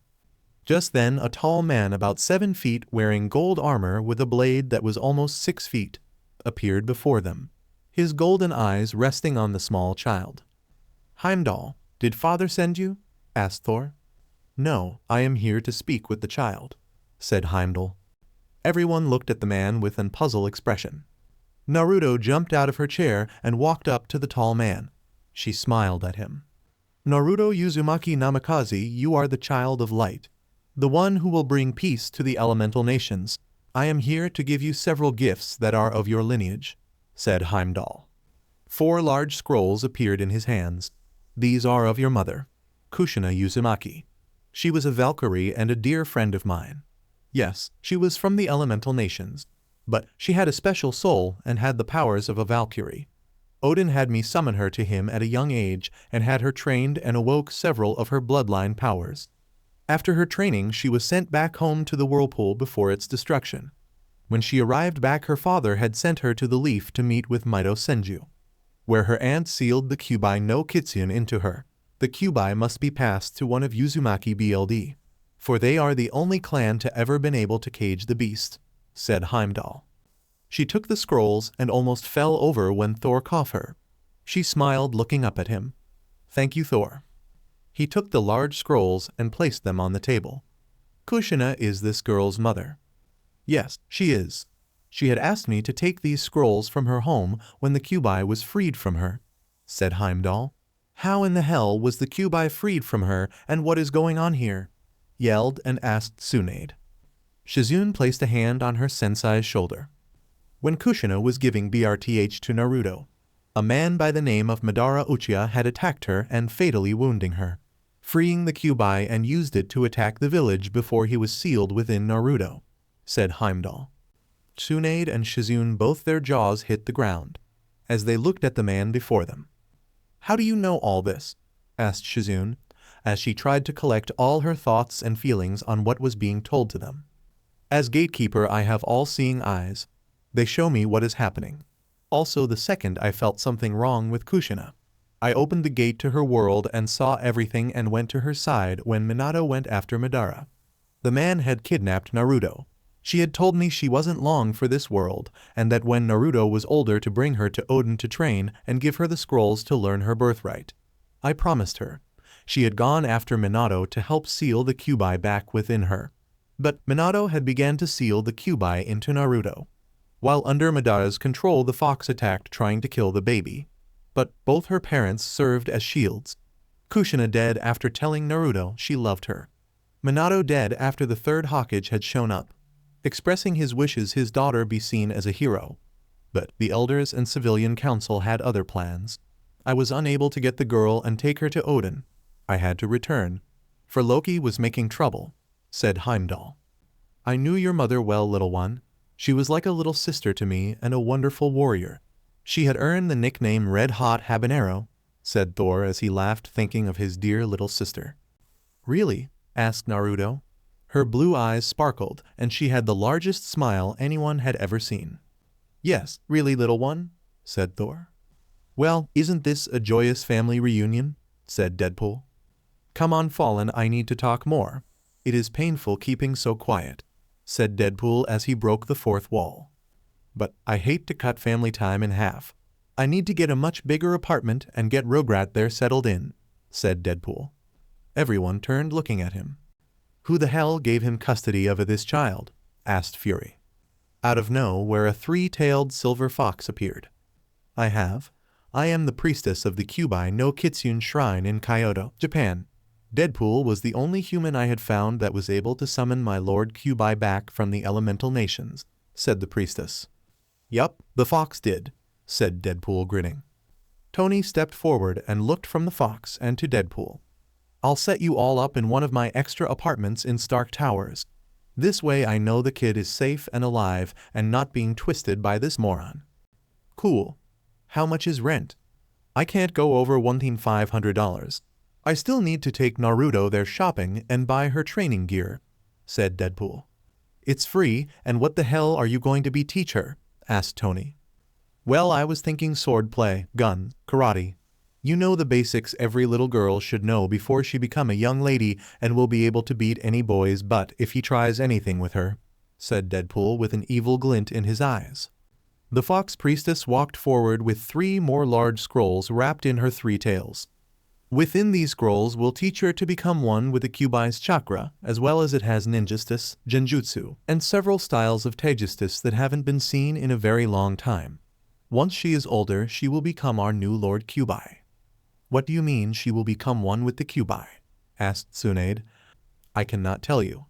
Just then a tall man about 7 feet wearing gold armor with a blade that was almost 6 feet appeared before them, his golden eyes resting on the small child. Heimdall, did father send you? Asked Thor. No, I am here to speak with the child, said Heimdall. Everyone looked at the man with an puzzled expression. Naruto jumped out of her chair and walked up to the tall man. She smiled at him. Naruto Uzumaki Namikaze, you are the child of light, the one who will bring peace to the elemental nations. I am here to give you several gifts that are of your lineage, said Heimdall. 4 large scrolls appeared in his hands. These are of your mother, Kushina Uzumaki. She was a Valkyrie and a dear friend of mine. Yes, she was from the elemental nations, but she had a special soul and had the powers of a Valkyrie. Odin had me summon her to him at a young age and had her trained and awoke several of her bloodline powers. After her training, she was sent back home to the whirlpool before its destruction. When she arrived back, her father had sent her to the Leaf to meet with Mito Senju, where her aunt sealed the Kyuubi no Kitsune into her. The Kyuubi must be passed to one of Uzumaki BLD, for they are the only clan to ever been able to cage the beast, said Heimdall. She took the scrolls and almost fell over when Thor caught her. She smiled, looking up at him. Thank you, Thor. He took the large scrolls and placed them on the table. Kushina is this girl's mother. Yes, she is. She had asked me to take these scrolls from her home when the Kyuubi was freed from her, said Heimdall. How in the hell was the Kyuubi freed from her, and what is going on here? Yelled and asked Tsunade. Shizune placed a hand on her sensei's shoulder. When Kushina was giving BRTH to Naruto, a man by the name of Madara Uchiha had attacked her and fatally wounding her, freeing the Kyuubi and used it to attack the village before he was sealed within Naruto, said Heimdall. Tsunade and Shizune, both their jaws hit the ground, as they looked at the man before them. How do you know all this? Asked Shizune, as she tried to collect all her thoughts and feelings on what was being told to them. As gatekeeper, I have all-seeing eyes. They show me what is happening. Also, the second I felt something wrong with Kushina, I opened the gate to her world and saw everything and went to her side when Minato went after Madara. The man had kidnapped Naruto. She had told me she wasn't long for this world, and that when Naruto was older to bring her to Odin to train and give her the scrolls to learn her birthright. I promised her. She had gone after Minato to help seal the Kyuubi back within her. But Minato had begun to seal the Kyuubi into Naruto. While under Madara's control, the fox attacked trying to kill the baby. But both her parents served as shields. Kushina dead after telling Naruto she loved her. Minato dead after the 3rd Hokage had shown up, expressing his wishes his daughter be seen as a hero. But the elders and civilian council had other plans. I was unable to get the girl and take her to Odin. I had to return, for Loki was making trouble, said Heimdall. I knew your mother well, little one. She was like a little sister to me and a wonderful warrior. She had earned the nickname Red Hot Habanero, said Thor as he laughed, thinking of his dear little sister. Really? Asked Naruto. Her blue eyes sparkled, and she had the largest smile anyone had ever seen. Yes, really, little one, said Thor. Well, isn't this a joyous family reunion? Said Deadpool. Come on, Fallen, I need to talk more. It is painful keeping so quiet, said Deadpool as he broke the 4th wall. But I hate to cut family time in half. I need to get a much bigger apartment and get Rograt there settled in, said Deadpool. Everyone turned looking at him. Who the hell gave him custody of this child? Asked Fury. Out of nowhere, a 3-tailed silver fox appeared. I am the priestess of the Kyuubi no Kitsune shrine in Kyoto, Japan. Deadpool was the only human I had found that was able to summon my Lord Kyuubi back from the elemental nations, said the priestess. Yup, the fox did, said Deadpool, grinning. Tony stepped forward and looked from the fox and to Deadpool. I'll set you all up in one of my extra apartments in Stark Towers. This way I know the kid is safe and alive and not being twisted by this moron. Cool. How much is rent? I can't go over $1,500. I still need to take Naruto there shopping and buy her training gear, said Deadpool. It's free, and what the hell are you going to be teach her? Asked Tony. Well, I was thinking swordplay, gun, karate. You know the basics every little girl should know before she become a young lady and will be able to beat any boy's butt if he tries anything with her, said Deadpool with an evil glint in his eyes. The fox priestess walked forward with 3 more large scrolls wrapped in her 3 tails. Within these scrolls will teach her to become one with the Kyuubi's chakra, as well as it has ninjutsu, genjutsu, and several styles of taijutsu that haven't been seen in a very long time. Once she is older, she will become our new Lord Kyuubi. What do you mean she will become one with the Kyuubi? Asked Tsunade. I cannot tell you.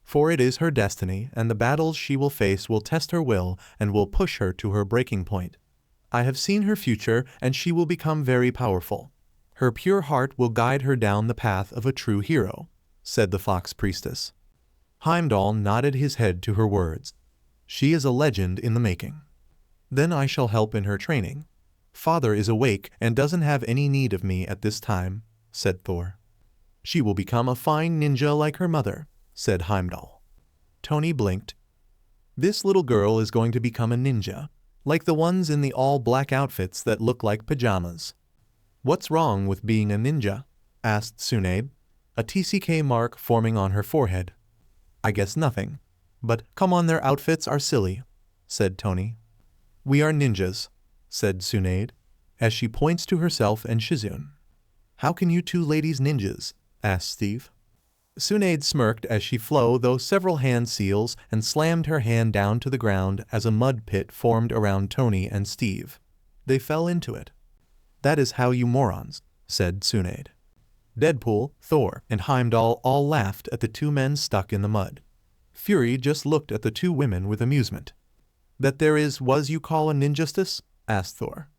For it is her destiny, and the battles she will face will test her will and will push her to her breaking point. I have seen her future, and she will become very powerful. Her pure heart will guide her down the path of a true hero, said the fox priestess. Heimdall nodded his head to her words. She is a legend in the making. Then I shall help in her training. Father is awake and doesn't have any need of me at this time, said Thor. She will become a fine ninja like her mother, said Heimdall. Tony blinked. This little girl is going to become a ninja, like the ones in the all-black outfits that look like pajamas. What's wrong with being a ninja? Asked Tsunade, a TCK mark forming on her forehead. I guess nothing. But come on, their outfits are silly, said Tony. We are ninjas, said Tsunade, as she points to herself and Shizune. How can you 2 ladies ninjas? Asked Steve. Tsunade smirked as she flew those several hand seals and slammed her hand down to the ground as a mud pit formed around Tony and Steve. They fell into it. That is how you morons, said Tsunade. Deadpool, Thor, and Heimdall all laughed at the 2 men stuck in the mud. Fury just looked at the 2 women with amusement. That there is was you call a ninjustice? Asked Thor.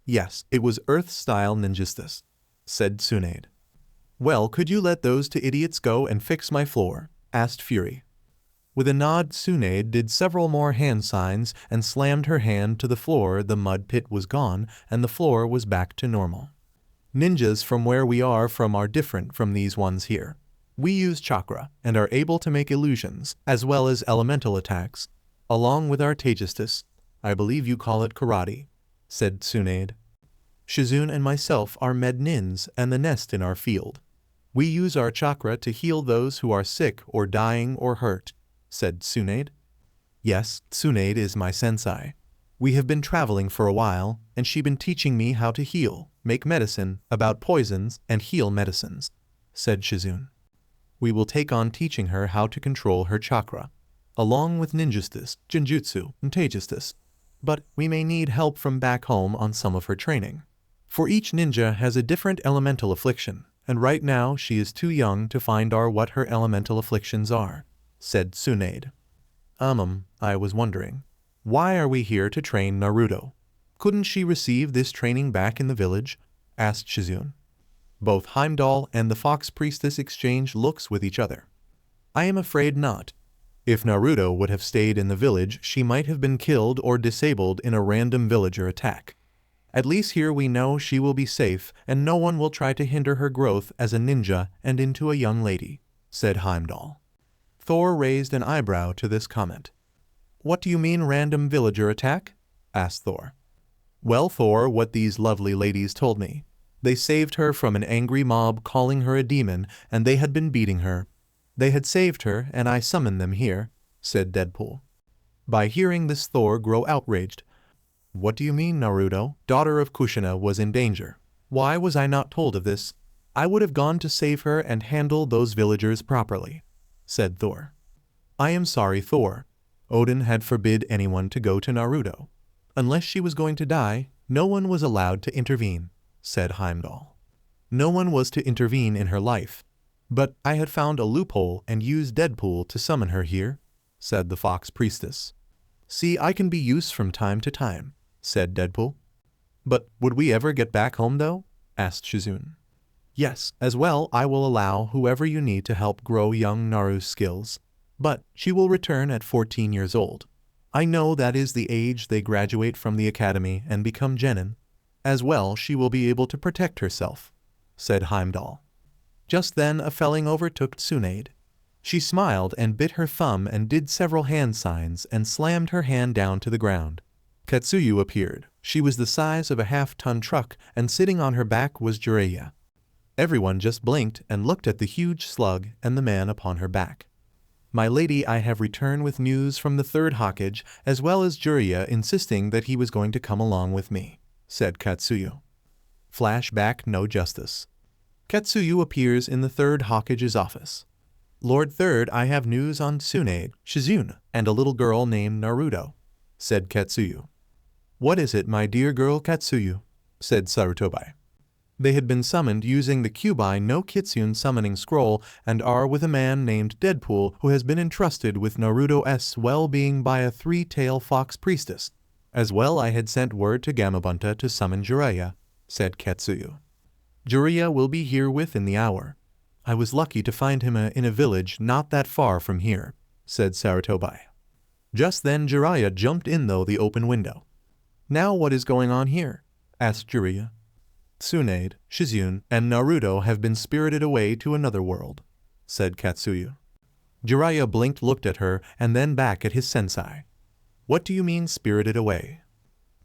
Yes, it was Earth-style ninjustice, said Tsunade. Well, could you let those 2 idiots go and fix my floor? Asked Fury. With a nod, Tsunade did several more hand signs and slammed her hand to the floor. The mud pit was gone, and the floor was back to normal. Ninjas from where we are from are different from these ones here. We use chakra and are able to make illusions, as well as elemental attacks, along with our taijutsu. I believe you call it karate, said Tsunade. Shizune and myself are med nins and the nest in our field. We use our chakra to heal those who are sick or dying or hurt, said Tsunade. Yes, Tsunade is my sensei. We have been traveling for a while, and she been teaching me how to heal, make medicine, about poisons, and heal medicines, said Shizune. We will take on teaching her how to control her chakra, along with ninjutsu, genjutsu, and taijutsu. But we may need help from back home on some of her training. For each ninja has a different elemental affliction, and right now she is too young to find out what her elemental afflictions are, said Tsunade. I was wondering, why are we here to train Naruto? Couldn't she receive this training back in the village? Asked Shizune. Both Heimdall and the fox priestess exchanged looks with each other. I am afraid not. If Naruto would have stayed in the village, she might have been killed or disabled in a random villager attack. At least here we know she will be safe and no one will try to hinder her growth as a ninja and into a young lady, said Heimdall. Thor raised an eyebrow to this comment. What do you mean random villager attack? Asked Thor. Well, Thor, what these lovely ladies told me. They saved her from an angry mob calling her a demon and they had been beating her. They had saved her and I summoned them here, said Deadpool. By hearing this, Thor grew outraged. What do you mean, Naruto, daughter of Kushina, was in danger? Why was I not told of this? I would have gone to save her and handle those villagers properly, said Thor. I am sorry, Thor. Odin had forbid anyone to go to Naruto. Unless she was going to die, no one was allowed to intervene, said Heimdall. No one was to intervene in her life. But I had found a loophole and used Deadpool to summon her here, said the fox priestess. See, I can be used from time to time, said Deadpool. But would we ever get back home though? Asked Shizune. Yes, as well I will allow whoever you need to help grow young Naru's skills. But she will return at 14 years old. I know that is the age they graduate from the academy and become genin. As well she will be able to protect herself," said Heimdall. Just then a felling overtook Tsunade. She smiled and bit her thumb and did several hand signs and slammed her hand down to the ground. Katsuyu appeared. She was the size of a half-ton truck, and sitting on her back was Jiraiya. Everyone just blinked and looked at the huge slug and the man upon her back. "My lady, I have returned with news from the third Hokage, as well as Jiraiya insisting that he was going to come along with me," said Katsuyu. Flashback: No justice. Katsuyu appears in the third Hokage's office. "Lord Third, I have news on Tsunade, Shizune, and a little girl named Naruto," said Katsuyu. "What is it, my dear girl Katsuyu?" said Sarutobi. They had been summoned using the Kyuubi no Kitsune summoning scroll and are with a man named Deadpool who has been entrusted with Naruto's well-being by a three-tailed fox priestess. As well, I had sent word to Gamabunta to summon Jiraiya, said Katsuyu. "Jiraiya will be here within the hour. I was lucky to find him in a village not that far from here," said Sarutobi. Just then Jiraiya jumped in through the open window. "Now what is going on here?" asked Jiraiya. "Tsunade, Shizune, and Naruto have been spirited away to another world," said Katsuyu. Jiraiya blinked, looked at her, and then back at his sensei. "What do you mean spirited away?"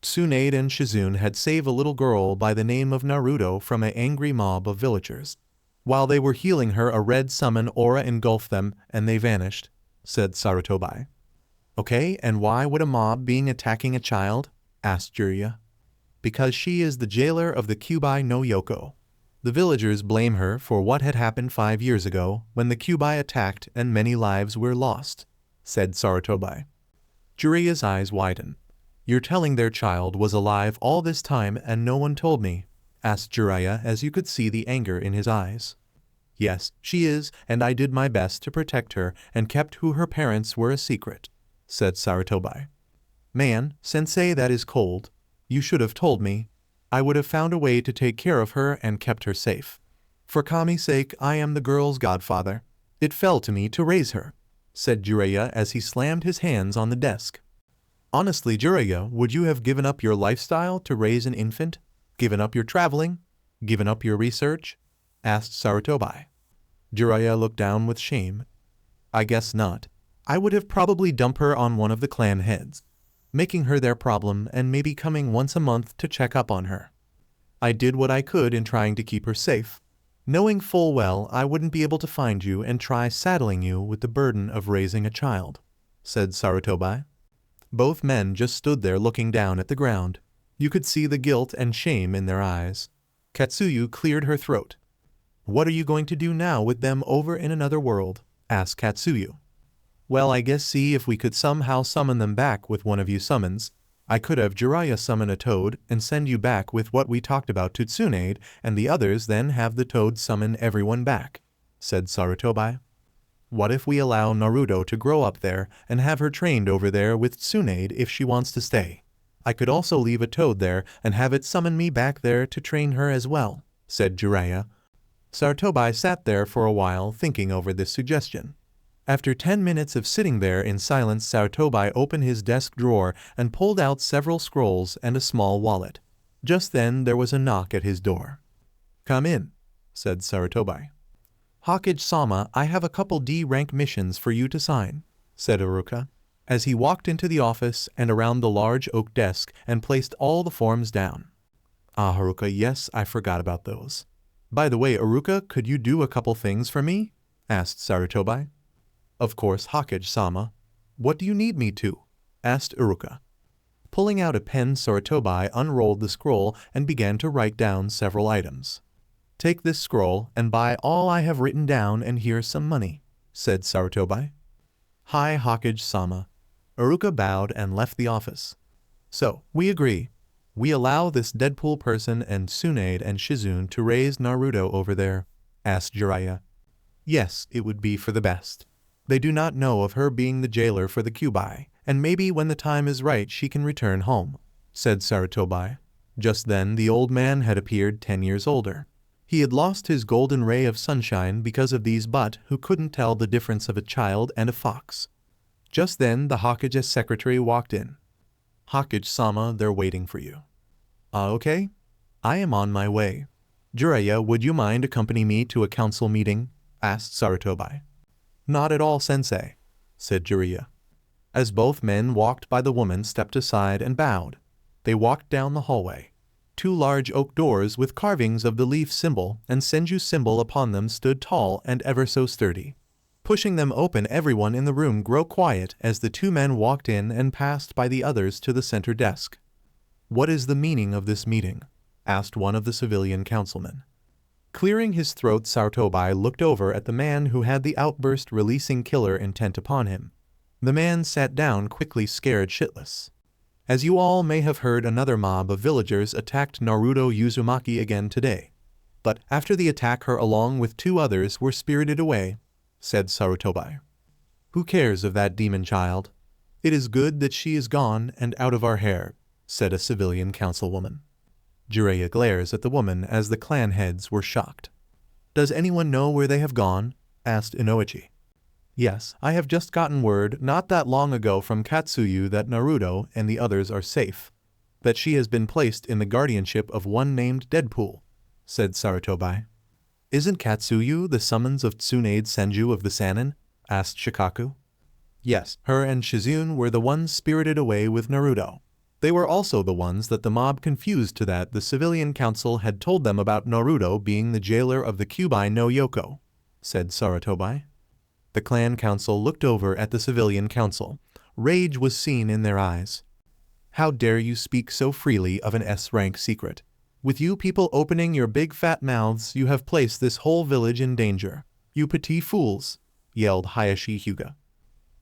Tsunade and Shizune had saved a little girl by the name of Naruto from an angry mob of villagers. While they were healing her, a red summon aura engulfed them, and they vanished, said Sarutobi. "Okay, and why would a mob being attacking a child?" asked Jiraiya. "Because she is the jailer of the Kyuubi no Yoko. The villagers blame her for what had happened 5 years ago when the Kyuubi attacked and many lives were lost," said Sarutobi. Jiraiya's eyes widened. "You're telling their child was alive all this time and no one told me?" asked Jiraiya, as you could see the anger in his eyes. "Yes, she is, and I did my best to protect her and kept who her parents were a secret," said Sarutobi. "Man, sensei, that is cold. You should have told me. I would have found a way to take care of her and kept her safe. For Kami's sake, I am the girl's godfather. It fell to me to raise her," said Jiraiya as he slammed his hands on the desk. "Honestly, Jiraiya, would you have given up your lifestyle to raise an infant? Given up your traveling? Given up your research?" asked Sarutobi. Jiraiya looked down with shame. "I guess not. I would have probably dumped her on one of the clan heads, making her their problem and maybe coming once a month to check up on her. I did what I could in trying to keep her safe, knowing full well I wouldn't be able to find you and try saddling you with the burden of raising a child," said Sarutobi. Both men just stood there looking down at the ground. You could see the guilt and shame in their eyes. Katsuyu cleared her throat. "What are you going to do now with them over in another world?" asked Katsuyu. "Well, I guess see if we could somehow summon them back with one of you summons. I could have Jiraiya summon a toad and send you back with what we talked about to Tsunade, and the others then have the toad summon everyone back," said Sarutobi. "What if we allow Naruto to grow up there and have her trained over there with Tsunade if she wants to stay? I could also leave a toad there and have it summon me back there to train her as well," said Jiraiya. Sarutobi sat there for a while thinking over this suggestion. After 10 minutes of sitting there in silence, Sarutobi opened his desk drawer and pulled out several scrolls and a small wallet. Just then there was a knock at his door. "Come in," said Sarutobi. "Hokage-sama, I have a couple D-rank missions for you to sign," said Iruka, as he walked into the office and around the large oak desk and placed all the forms down. "Ah, Haruka, yes, I forgot about those. By the way, Iruka, could you do a couple things for me?" asked Sarutobi. "Of course, Hokage-sama. What do you need me to?" asked Iruka. Pulling out a pen, Sarutobi unrolled the scroll and began to write down several items. "Take this scroll and buy all I have written down, and here's some money," said Sarutobi. "Hi, Hokage-sama." Iruka bowed and left the office. "So, we agree. We allow this Deadpool person and Tsunade and Shizune to raise Naruto over there?" asked Jiraiya. "Yes, it would be for the best. They do not know of her being the jailer for the Kyuubi, and maybe when the time is right she can return home," said Sarutobi. Just then the old man had appeared 10 years older. He had lost his golden ray of sunshine because of these but who couldn't tell the difference of a child and a fox. Just then, the Hokage's secretary walked in. Hokage-sama, they're waiting for you. Okay? I am on my way. Jiraiya, would you mind accompanying me to a council meeting? Asked Sarutobi. Not at all, sensei, said Jiraiya. As both men walked by, the woman stepped aside and bowed. They walked down the hallway. 2 large oak doors with carvings of the leaf symbol and Senju symbol upon them stood tall and ever so sturdy. Pushing them open, everyone in the room grew quiet as the 2 men walked in and passed by the others to the center desk. What is the meaning of this meeting? Asked one of the civilian councilmen. Clearing his throat, Sarutobi looked over at the man who had the outburst, releasing killer intent upon him. The man sat down quickly, scared shitless. As you all may have heard, another mob of villagers attacked Naruto Uzumaki again today. But after the attack, her along with 2 others were spirited away, said Sarutobi. Who cares of that demon child? It is good that she is gone and out of our hair, said a civilian councilwoman. Jiraiya glares at the woman as the clan heads were shocked. Does anyone know where they have gone? Asked Inoichi. Yes, I have just gotten word not that long ago from Katsuyu that Naruto and the others are safe. That she has been placed in the guardianship of one named Deadpool, said Sarutobi. Isn't Katsuyu the summons of Tsunade Senju of the Sannin? Asked Shikaku. Yes, her and Shizune were the ones spirited away with Naruto. They were also the ones that the mob confused to that the civilian council had told them about Naruto being the jailer of the Kyubi no Yoko, said Sarutobi. The clan council looked over at the civilian council. Rage was seen in their eyes. How dare you speak so freely of an S-rank secret? With you people opening your big fat mouths, you have placed this whole village in danger. You petty fools, yelled Hayashi Hyuga.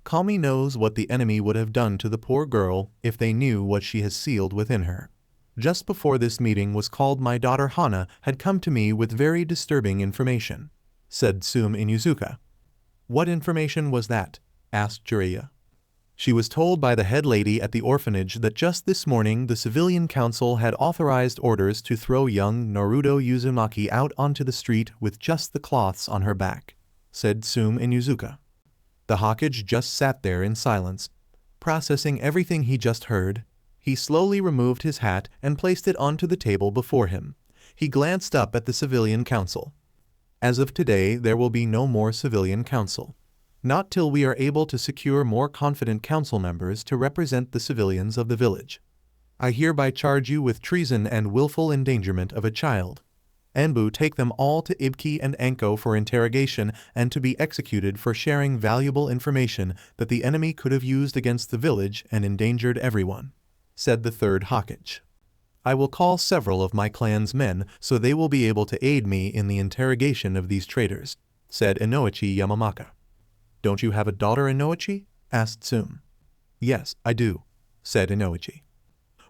Kami knows what the enemy would have done to the poor girl if they knew what she has sealed within her. Just before this meeting was called, my daughter Hana had come to me with very disturbing information, said Tsume Inuzuka. What information was that? Asked Jiraiya. She was told by the head lady at the orphanage that just this morning the civilian council had authorized orders to throw young Naruto Uzumaki out onto the street with just the cloths on her back, said Tsume Inuzuka. The Hokage just sat there in silence, processing everything he just heard. He slowly removed his hat and placed it onto the table before him. He glanced up at the civilian council. As of today, there will be no more civilian council. Not till we are able to secure more confident council members to represent the civilians of the village. I hereby charge you with treason and willful endangerment of a child. Anbu, take them all to Ibki and Anko for interrogation and to be executed for sharing valuable information that the enemy could have used against the village and endangered everyone, said the 3rd Hokage. I will call several of my clan's men so they will be able to aid me in the interrogation of these traitors, said Inoichi Yamamaka. Don't you have a daughter, Inoichi? Asked Tsume. Yes, I do, said Inoichi.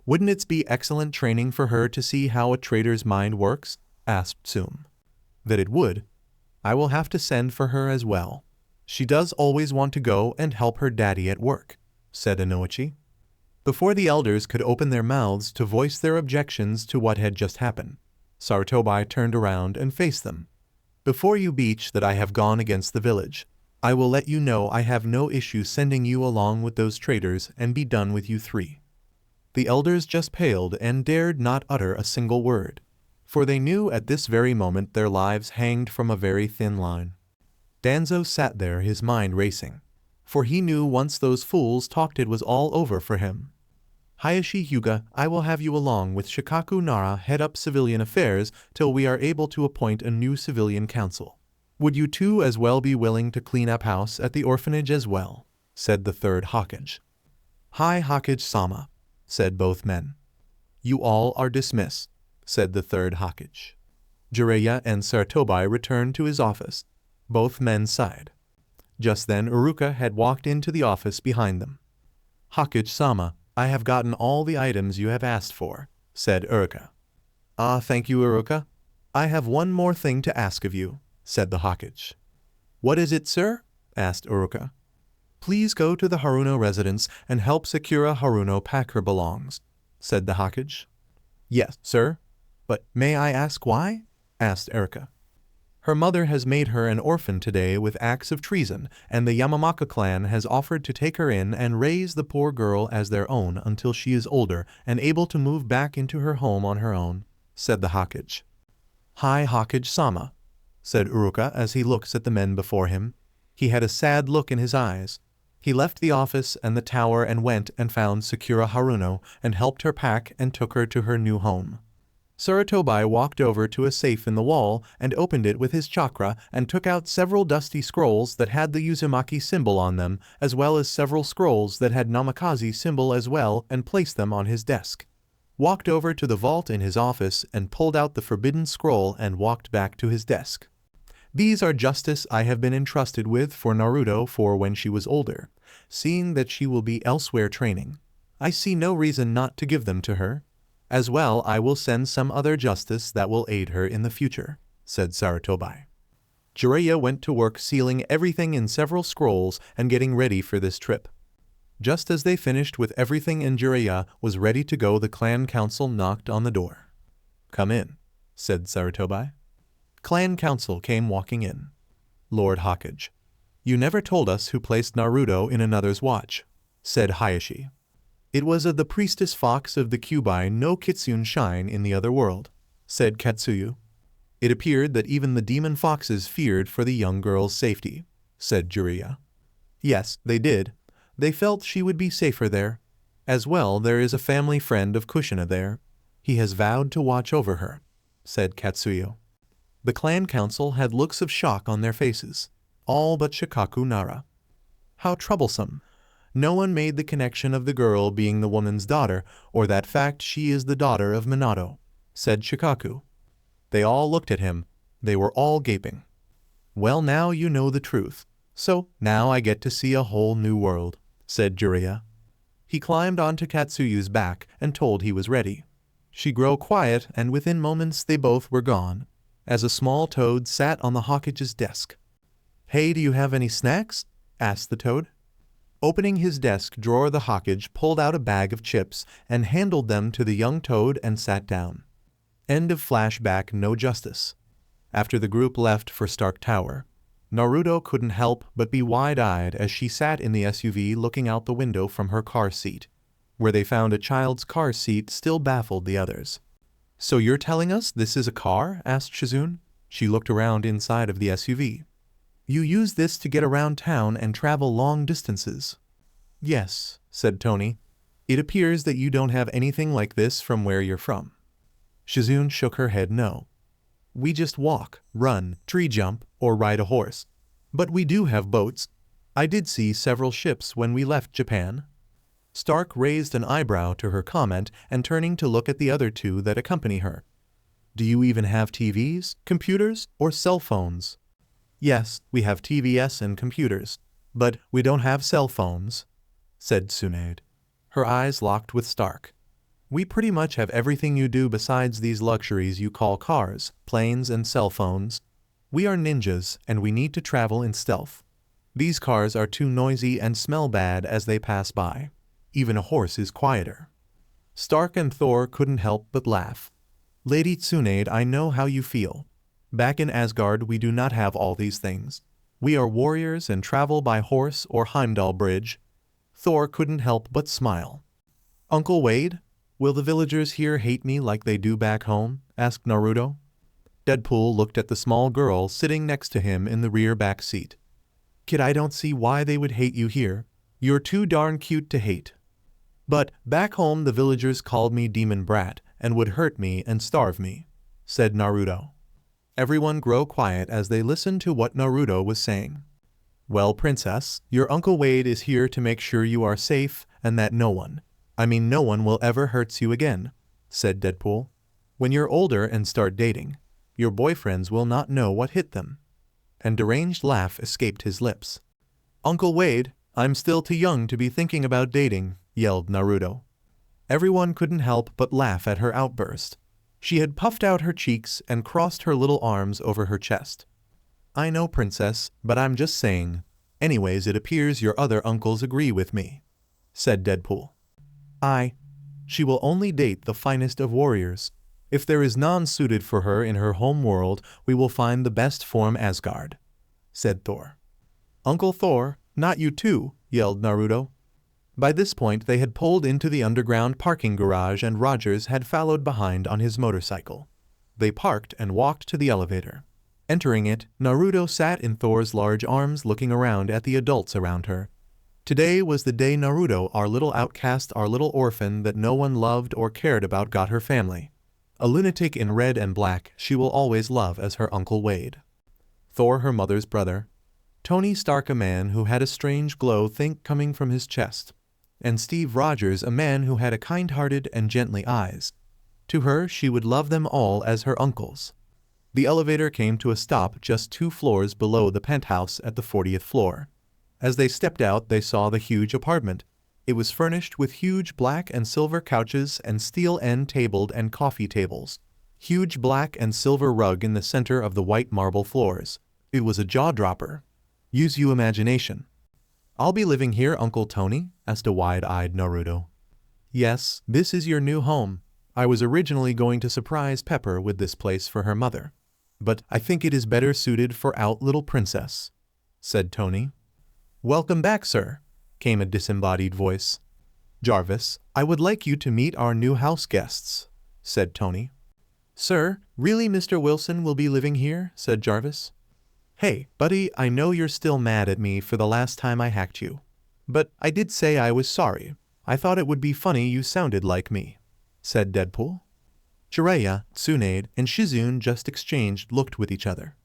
Wouldn't it be excellent training for her to see how a traitor's mind works? Asked Tsume. That it would. I will have to send for her as well. She does always want to go and help her daddy at work, said Inoichi. Before the elders could open their mouths to voice their objections to what had just happened, Sarutobi turned around and faced them. Before you beach that I have gone against the village, I will let you know I have no issue sending you along with those traitors and be done with you 3. The elders just paled and dared not utter a single word, for they knew at this very moment their lives hanged from a very thin line. Danzo sat there, his mind racing, for he knew once those fools talked it was all over for him. Hayashi Hyuga, I will have you along with Shikaku Nara head up civilian affairs till we are able to appoint a new civilian council. Would you 2 as well be willing to clean up house at the orphanage as well? Said the 3rd Hokage. Hi Hokage-sama, said both men. You all are dismissed, said the 3rd Hokage. Jiraiya and Sarutobi returned to his office. Both men sighed. Just then Uruka had walked into the office behind them. Hokage-sama, I have gotten all the items you have asked for, said Uruka. Ah, thank you, Uruka. I have one more thing to ask of you, said the Hokage. What is it, sir? Asked Uruka. Please go to the Haruno residence and help Sakura Haruno pack her belongings, said the Hokage. Yes, sir. But may I ask why? Asked Uruka. Her mother has made her an orphan today with acts of treason, and the Yamamaka clan has offered to take her in and raise the poor girl as their own until she is older and able to move back into her home on her own, said the Hokage. Hi Hokage-sama, said Uruka as he looks at the men before him. He had a sad look in his eyes. He left the office and the tower and went and found Sakura Haruno and helped her pack and took her to her new home. Sarutobi walked over to a safe in the wall and opened it with his chakra and took out several dusty scrolls that had the Uzumaki symbol on them, as well as several scrolls that had Namikaze symbol as well, and placed them on his desk. Walked over to the vault in his office and pulled out the forbidden scroll and walked back to his desk. These are justice I have been entrusted with for Naruto for when she was older, seeing that she will be elsewhere training. I see no reason not to give them to her. As well, I will send some other justice that will aid her in the future, said Sarutobi. Jiraiya went to work sealing everything in several scrolls and getting ready for this trip. Just as they finished with everything and Jiraiya was ready to go, the clan council knocked on the door. Come in, said Sarutobi. Clan council came walking in. Lord Hokage, you never told us who placed Naruto in another's watch, said Hayashi. It was of the priestess fox of the Kyubi no Kitsune Shine in the other world, said Katsuyu. It appeared that even the demon foxes feared for the young girl's safety, said Jiraiya. Yes, they did. They felt she would be safer there. As well, there is a family friend of Kushina there. He has vowed to watch over her, said Katsuyu. The clan council had looks of shock on their faces, all but Shikaku Nara. How troublesome. No one made the connection of the girl being the woman's daughter, or that fact she is the daughter of Minato, said Shikaku. They all looked at him. They were all gaping. Well, now you know the truth. So, now I get to see a whole new world, said Jiraiya. He climbed onto Katsuyu's back and told he was ready. She grew quiet, and within moments they both were gone, as a small toad sat on the Hokage's desk. Hey, do you have any snacks? Asked the toad. Opening his desk drawer, the Hokage pulled out a bag of chips and handed them to the young toad and sat down. End of flashback. No justice. After the group left for Stark Tower, Naruto couldn't help but be wide-eyed as she sat in the SUV looking out the window from her car seat. Where they found a child's car seat still baffled the others. So you're telling us this is a car? Asked Shizune. She looked around inside of the SUV. You use this to get around town and travel long distances. Yes, said Tony. It appears that you don't have anything like this from where you're from. Shizune shook her head no. We just walk, run, tree jump, or ride a horse. But we do have boats. I did see several ships when we left Japan. Stark raised an eyebrow to her comment and turning to look at the other two that accompany her. Do you even have TVs, computers, or cell phones? Yes, we have TVs and computers, but we don't have cell phones, said Tsunade. Her eyes locked with Stark. We pretty much have everything you do besides these luxuries you call cars, planes, and cell phones. We are ninjas, and we need to travel in stealth. These cars are too noisy and smell bad as they pass by. Even a horse is quieter. Stark and Thor couldn't help but laugh. Lady Tsunade, I know how you feel. Back in Asgard we do not have all these things. We are warriors and travel by horse or Heimdall Bridge. Thor couldn't help but smile. Uncle Wade, will the villagers here hate me like they do back home? Asked Naruto. Deadpool looked at the small girl sitting next to him in the rear back seat. Kid, I don't see why they would hate you here. You're too darn cute to hate. But back home the villagers called me demon brat and would hurt me and starve me, said Naruto. Everyone grew quiet as they listened to what Naruto was saying. Well, princess, your Uncle Wade is here to make sure you are safe and that no one will ever hurt you again, said Deadpool. When you're older and start dating, your boyfriends will not know what hit them. An deranged laugh escaped his lips. Uncle Wade, I'm still too young to be thinking about dating, yelled Naruto. Everyone couldn't help but laugh at her outburst. She had puffed out her cheeks and crossed her little arms over her chest. I know, princess, but I'm just saying. Anyways, it appears your other uncles agree with me, said Deadpool. She will only date the finest of warriors. If there is none suited for her in her home world, we will find the best from Asgard," said Thor. "Uncle Thor, not you too," yelled Naruto. By this point they had pulled into the underground parking garage and Rogers had followed behind on his motorcycle. They parked and walked to the elevator. Entering it, Naruto sat in Thor's large arms looking around at the adults around her. Today was the day Naruto, our little outcast, our little orphan that no one loved or cared about, got her family. A lunatic in red and black she will always love as her Uncle Wade. Thor, her mother's brother. Tony Stark, a man who had a strange glow coming from his chest. And Steve Rogers, a man who had a kind-hearted and gently eyes. To her, she would love them all as her uncles. The elevator came to a stop just 2 floors below the penthouse at the 40th floor. As they stepped out, they saw the huge apartment. It was furnished with huge black and silver couches and steel end-tabled and coffee tables. Huge black and silver rug in the center of the white marble floors. It was a jaw-dropper. Use your imagination. "I'll be living here, Uncle Tony?" asked a wide-eyed Naruto. "Yes, this is your new home. I was originally going to surprise Pepper with this place for her mother. But I think it is better suited for our little princess," said Tony. "Welcome back, sir," came a disembodied voice. "Jarvis, I would like you to meet our new house guests," said Tony. "Sir, really Mr. Wilson will be living here?" said Jarvis. "Hey, buddy, I know you're still mad at me for the last time I hacked you. But I did say I was sorry. I thought it would be funny you sounded like me," said Deadpool. Jiraiya, Tsunade, and Shizune just exchanged looked with each other.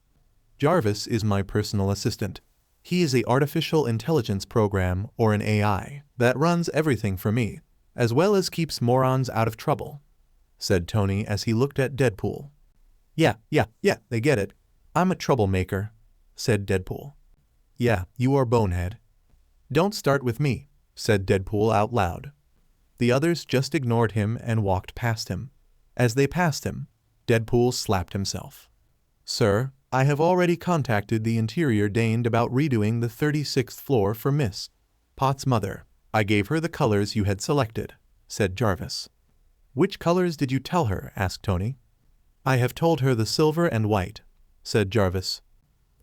"Jarvis is my personal assistant. He is a artificial intelligence program, or an AI, that runs everything for me, as well as keeps morons out of trouble," said Tony as he looked at Deadpool. Yeah, they get it. I'm a troublemaker," said Deadpool. "Yeah, you are bonehead." "Don't start with me," said Deadpool out loud. The others just ignored him and walked past him. As they passed him, Deadpool slapped himself. "Sir, I have already contacted the interior deigned about redoing the 36th floor for Miss Pot's mother. I gave her the colors you had selected," said Jarvis. "Which colors did you tell her?" asked Tony. "I have told her the silver and white," said Jarvis.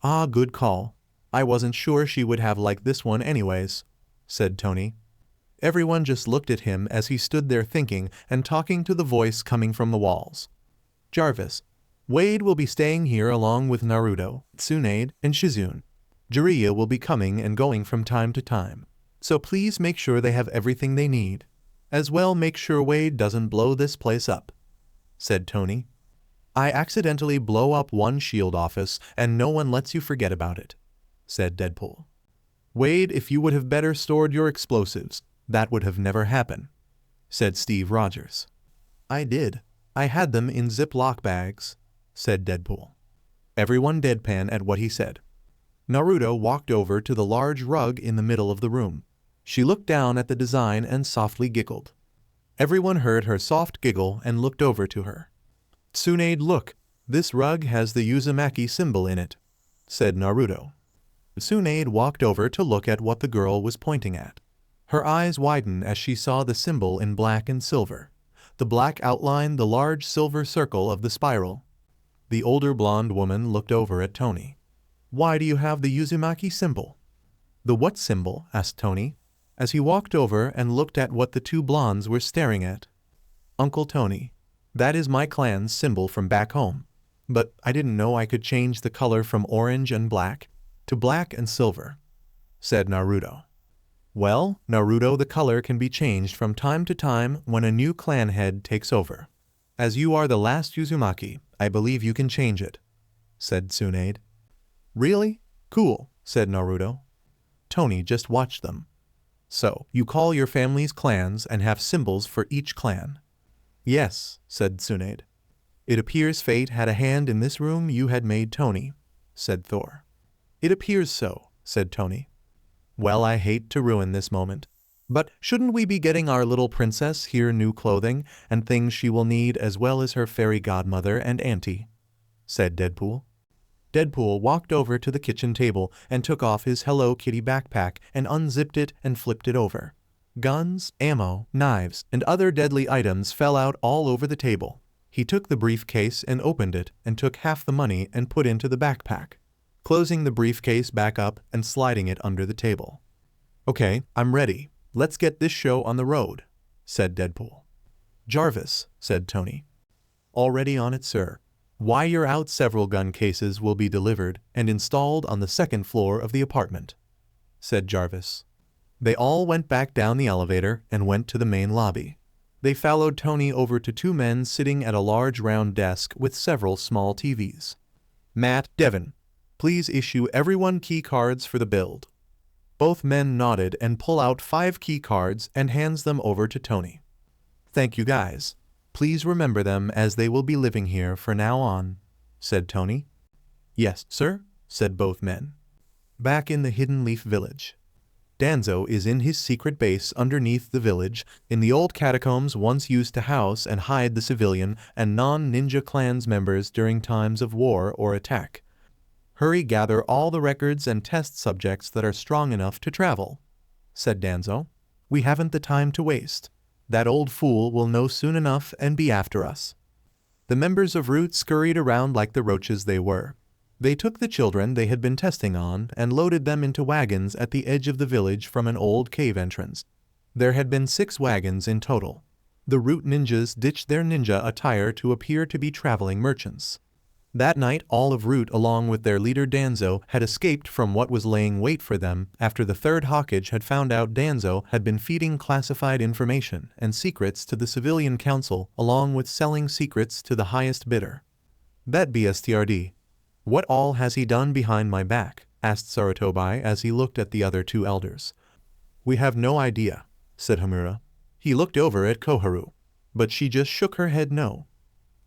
"Ah, good call. I wasn't sure she would have liked this one anyways," said Tony. Everyone just looked at him as he stood there thinking and talking to the voice coming from the walls. "Jarvis, Wade will be staying here along with Naruto, Tsunade, and Shizune. Jiraiya will be coming and going from time to time. So please make sure they have everything they need. As well, make sure Wade doesn't blow this place up," said Tony. "I accidentally blow up one shield office and no one lets you forget about it," said Deadpool. "Wade, if you would have better stored your explosives, that would have never happened," said Steve Rogers. "I did. I had them in Ziploc bags," said Deadpool. Everyone deadpan at what he said. Naruto walked over to the large rug in the middle of the room. She looked down at the design and softly giggled. Everyone heard her soft giggle and looked over to her. "Tsunade, look, this rug has the Uzumaki symbol in it," said Naruto. Tsunade walked over to look at what the girl was pointing at. Her eyes widened as she saw the symbol in black and silver. The black outlined the large silver circle of the spiral. The older blonde woman looked over at Tony. "Why do you have the Uzumaki symbol?" "The what symbol?" asked Tony, as he walked over and looked at what the 2 blondes were staring at. "Uncle Tony, that is my clan's symbol from back home. But I didn't know I could change the color from orange and black to black and silver," said Naruto. "Well, Naruto, the color can be changed from time to time when a new clan head takes over. As you are the last Uzumaki, I believe you can change it," said Tsunade. "Really? Cool," said Naruto. Tony just watched them. "So, you call your family's clans and have symbols for each clan?" "Yes," said Tsunade. "It appears fate had a hand in this room you had made, Tony," said Thor. "It appears so," said Tony. "Well, I hate to ruin this moment. But shouldn't we be getting our little princess here new clothing and things she will need as well as her fairy godmother and auntie?" said Deadpool. Deadpool walked over to the kitchen table and took off his Hello Kitty backpack and unzipped it and flipped it over. Guns, ammo, knives, and other deadly items fell out all over the table. He took the briefcase and opened it and took half the money and put into the backpack, closing the briefcase back up and sliding it under the table. "Okay, I'm ready. Let's get this show on the road," said Deadpool. "Jarvis," said Tony. "Already on it, sir. While you're out, several gun cases will be delivered and installed on the second floor of the apartment," said Jarvis. They all went back down the elevator and went to the main lobby. They followed Tony over to two men sitting at a large round desk with several small TVs. "Matt, Devin, please issue everyone key cards for the build." Both men nodded and pull out 5 key cards and hands them over to Tony. "Thank you guys. Please remember them as they will be living here for now on," said Tony. "Yes, sir," said both men. Back in the Hidden Leaf Village. Danzo is in his secret base underneath the village, in the old catacombs once used to house and hide the civilian and non-ninja clans members during times of war or attack. "Hurry, gather all the records and test subjects that are strong enough to travel," said Danzo. "We haven't the time to waste. That old fool will know soon enough and be after us." The members of Root scurried around like the roaches they were. They took the children they had been testing on and loaded them into wagons at the edge of the village from an old cave entrance. There had been 6 wagons in total. The Root ninjas ditched their ninja attire to appear to be traveling merchants. That night, all of Root along with their leader Danzo had escaped from what was laying wait for them after the third Hawkage had found out Danzo had been feeding classified information and secrets to the civilian council along with selling secrets to the highest bidder. "That BSTRD. What all has he done behind my back?" asked Sarutobi as he looked at the other 2 elders. "We have no idea," said Hamura. He looked over at Koharu, but she just shook her head no.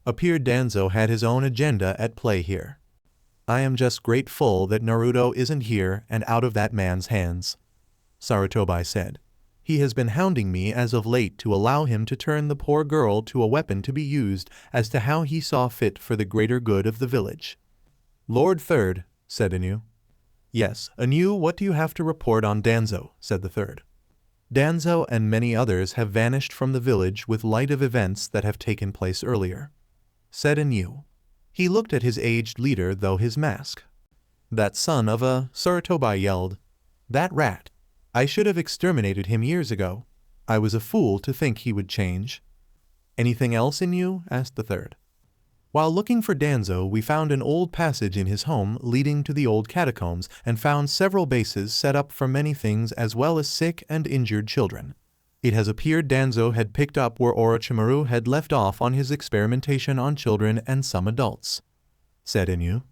Appeared Danzo had his own agenda at play here. "I am just grateful that Naruto isn't here and out of that man's hands," Sarutobi said. "He has been hounding me as of late to allow him to turn the poor girl to a weapon to be used as to how he saw fit for the greater good of the village." "Lord Third," said Anu. "Yes, Anu, what do you have to report on Danzo?" said the third. "Danzo and many others have vanished from the village with light of events that have taken place earlier," said Anu. He looked at his aged leader though his mask. "That son of a," Sarutobi yelled. "That rat. I should have exterminated him years ago. I was a fool to think he would change." "Anything else in you?" asked the third. "While looking for Danzo, we found an old passage in his home leading to the old catacombs and found several bases set up for many things as well as sick and injured children. It has appeared Danzo had picked up where Orochimaru had left off on his experimentation on children and some adults," said Inu.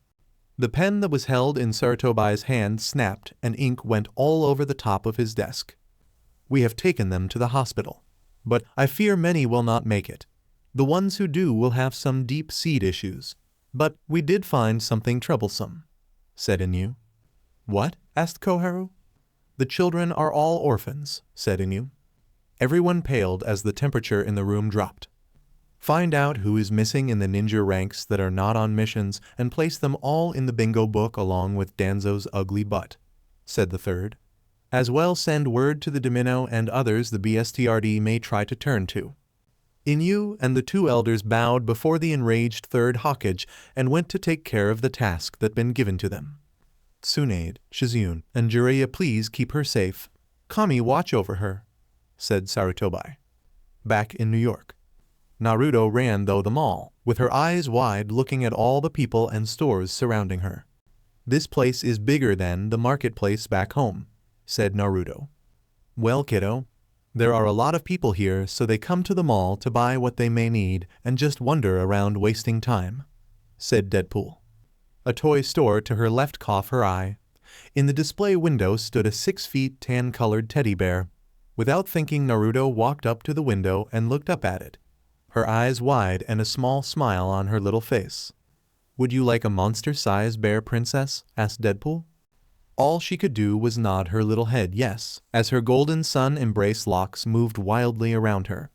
The pen that was held in Sarutobi's hand snapped and ink went all over the top of his desk. "We have taken them to the hospital, but I fear many will not make it. The ones who do will have some deep-seed issues. But we did find something troublesome," said Inu. "What?" asked Koharu. "The children are all orphans," said Inu. Everyone paled as the temperature in the room dropped. "Find out who is missing in the ninja ranks that are not on missions and place them all in the bingo book along with Danzo's ugly butt," said the third. "As well send word to the Domino and others the BSTRD may try to turn to." Inu and the 2 elders bowed before the enraged third Hawkage and went to take care of the task that been given to them. "Tsunade, Shizune, and Jiraiya, please keep her safe. Kami, watch over her," said Sarutobi. Back in New York. Naruto ran through the mall, with her eyes wide looking at all the people and stores surrounding her. "This place is bigger than the marketplace back home," said Naruto. "Well, kiddo, there are a lot of people here, so they come to the mall to buy what they may need and just wander around wasting time," said Deadpool. A toy store to her left caught her eye. In the display window stood a 6-foot tan-colored teddy bear. Without thinking, Naruto walked up to the window and looked up at it, her eyes wide and a small smile on her little face. "Would you like a monster-sized bear, princess?" asked Deadpool. All she could do was nod her little head yes, as her golden sun embrace locks moved wildly around her.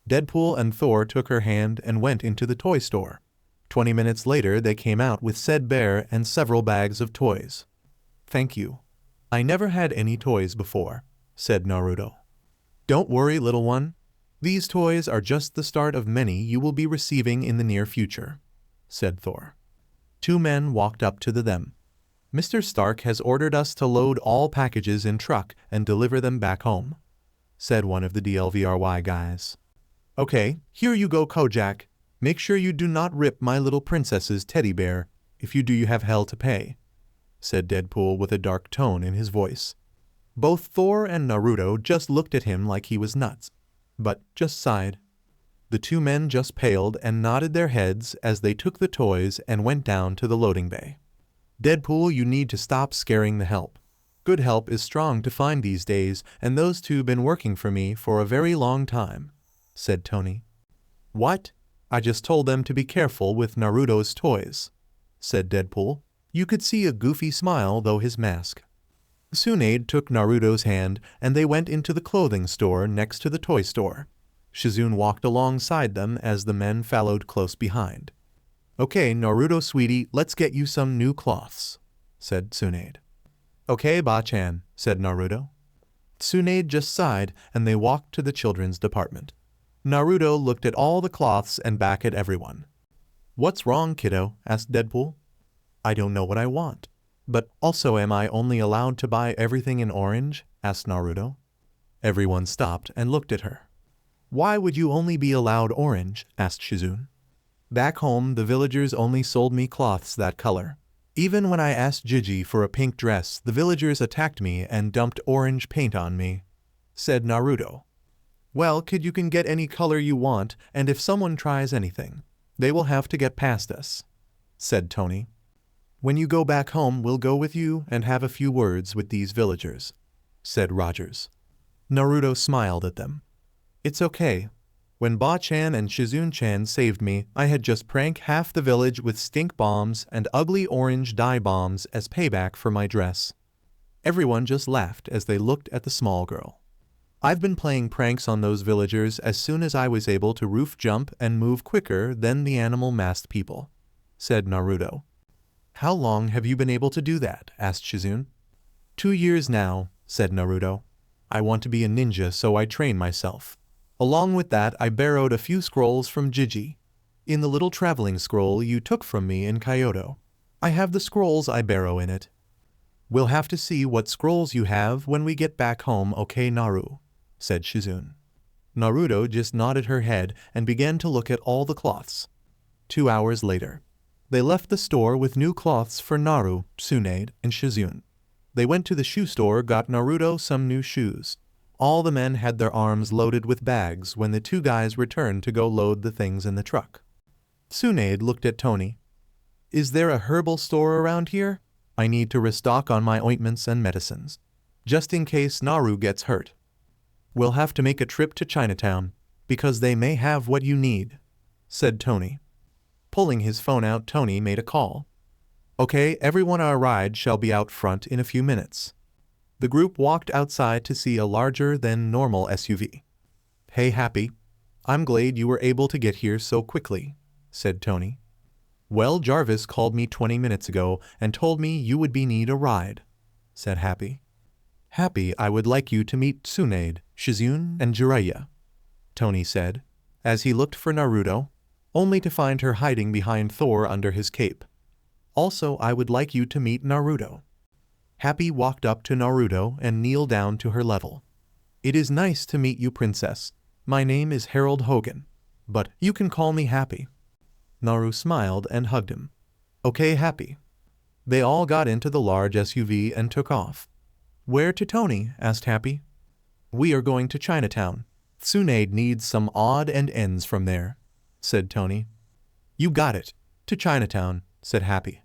Deadpool and Thor took her hand and went into the toy store. 20 minutes later they came out with said bear and several bags of toys. "Thank you. I never had any toys before," said Naruto. "Don't worry, little one. These toys are just the start of many you will be receiving in the near future, said Thor. Two men walked up to them. Mr. Stark has ordered us to load all packages in truck and deliver them back home, said one of the DLVRY guys. Okay, here you go, Kojak. Make sure you do not rip my little princess's teddy bear. If you do, you have hell to pay, said Deadpool with a dark tone in his voice. Both Thor and Naruto just looked at him like he was nuts, but just sighed. The two men just paled and nodded their heads as they took the toys and went down to the loading bay. Deadpool, you need to stop scaring the help. Good help is strong to find these days, and those two been working for me for a very long time, said Tony. What? I just told them to be careful with Naruto's toys, said Deadpool. You could see a goofy smile though his mask. Tsunade took Naruto's hand and they went into the clothing store next to the toy store. Shizune walked alongside them as the men followed close behind. Okay, Naruto sweetie, let's get you some new cloths, said Tsunade. Okay, Ba-chan, said Naruto. Tsunade just sighed and they walked to the children's department. Naruto looked at all the cloths and back at everyone. What's wrong, kiddo? Asked Deadpool. I don't know what I want. But also, am I only allowed to buy everything in orange? Asked Naruto. Everyone stopped and looked at her. Why would you only be allowed orange? Asked Shizune. Back home, the villagers only sold me cloths that color. Even when I asked Gigi for a pink dress, the villagers attacked me and dumped orange paint on me, said Naruto. Well, kid, you can get any color you want, and if someone tries anything, they will have to get past us, said Tony. When you go back home, we'll go with you and have a few words with these villagers, said Rogers. Naruto smiled at them. It's okay. When Ba-chan and Shizune-chan saved me, I had just pranked half the village with stink bombs and ugly orange dye bombs as payback for my dress. Everyone just laughed as they looked at the small girl. I've been playing pranks on those villagers as soon as I was able to roof jump and move quicker than the animal-masked people, said Naruto. How long have you been able to do that? Asked Shizune. 2 years now, said Naruto. I want to be a ninja, so I train myself. Along with that, I borrowed a few scrolls from Gigi. In the little traveling scroll you took from me in Kyoto. I have the scrolls I borrow in it. We'll have to see what scrolls you have when we get back home, okay, Naru, said Shizune. Naruto just nodded her head and began to look at all the cloths. 2 hours later, they left the store with new cloths for Naru, Tsunade, and Shizune. They went to the shoe store, got Naruto some new shoes. All the men had their arms loaded with bags when the two guys returned to go load the things in the truck. Tsunade looked at Tony. Is there a herbal store around here? I need to restock on my ointments and medicines, just in case Naru gets hurt. We'll have to make a trip to Chinatown, because they may have what you need, said Tony. Pulling his phone out, Tony made a call. Okay, everyone, our ride shall be out front in a few minutes. The group walked outside to see a larger-than-normal SUV. Hey, Happy. I'm glad you were able to get here so quickly, said Tony. Well, Jarvis called me 20 minutes ago and told me you would need a ride, said Happy. Happy, I would like you to meet Tsunade, Shizune, and Jiraiya, Tony said, as he looked for Naruto, only to find her hiding behind Thor under his cape. Also, I would like you to meet Naruto. Happy walked up to Naruto and kneeled down to her level. It is nice to meet you, princess. My name is Harold Hogan, but you can call me Happy. Naru smiled and hugged him. Okay, Happy. They all got into the large SUV and took off. Where to, Tony? Asked Happy. We are going to Chinatown. Tsunade needs some odd and ends from there, said Tony. You got it. To Chinatown, said Happy.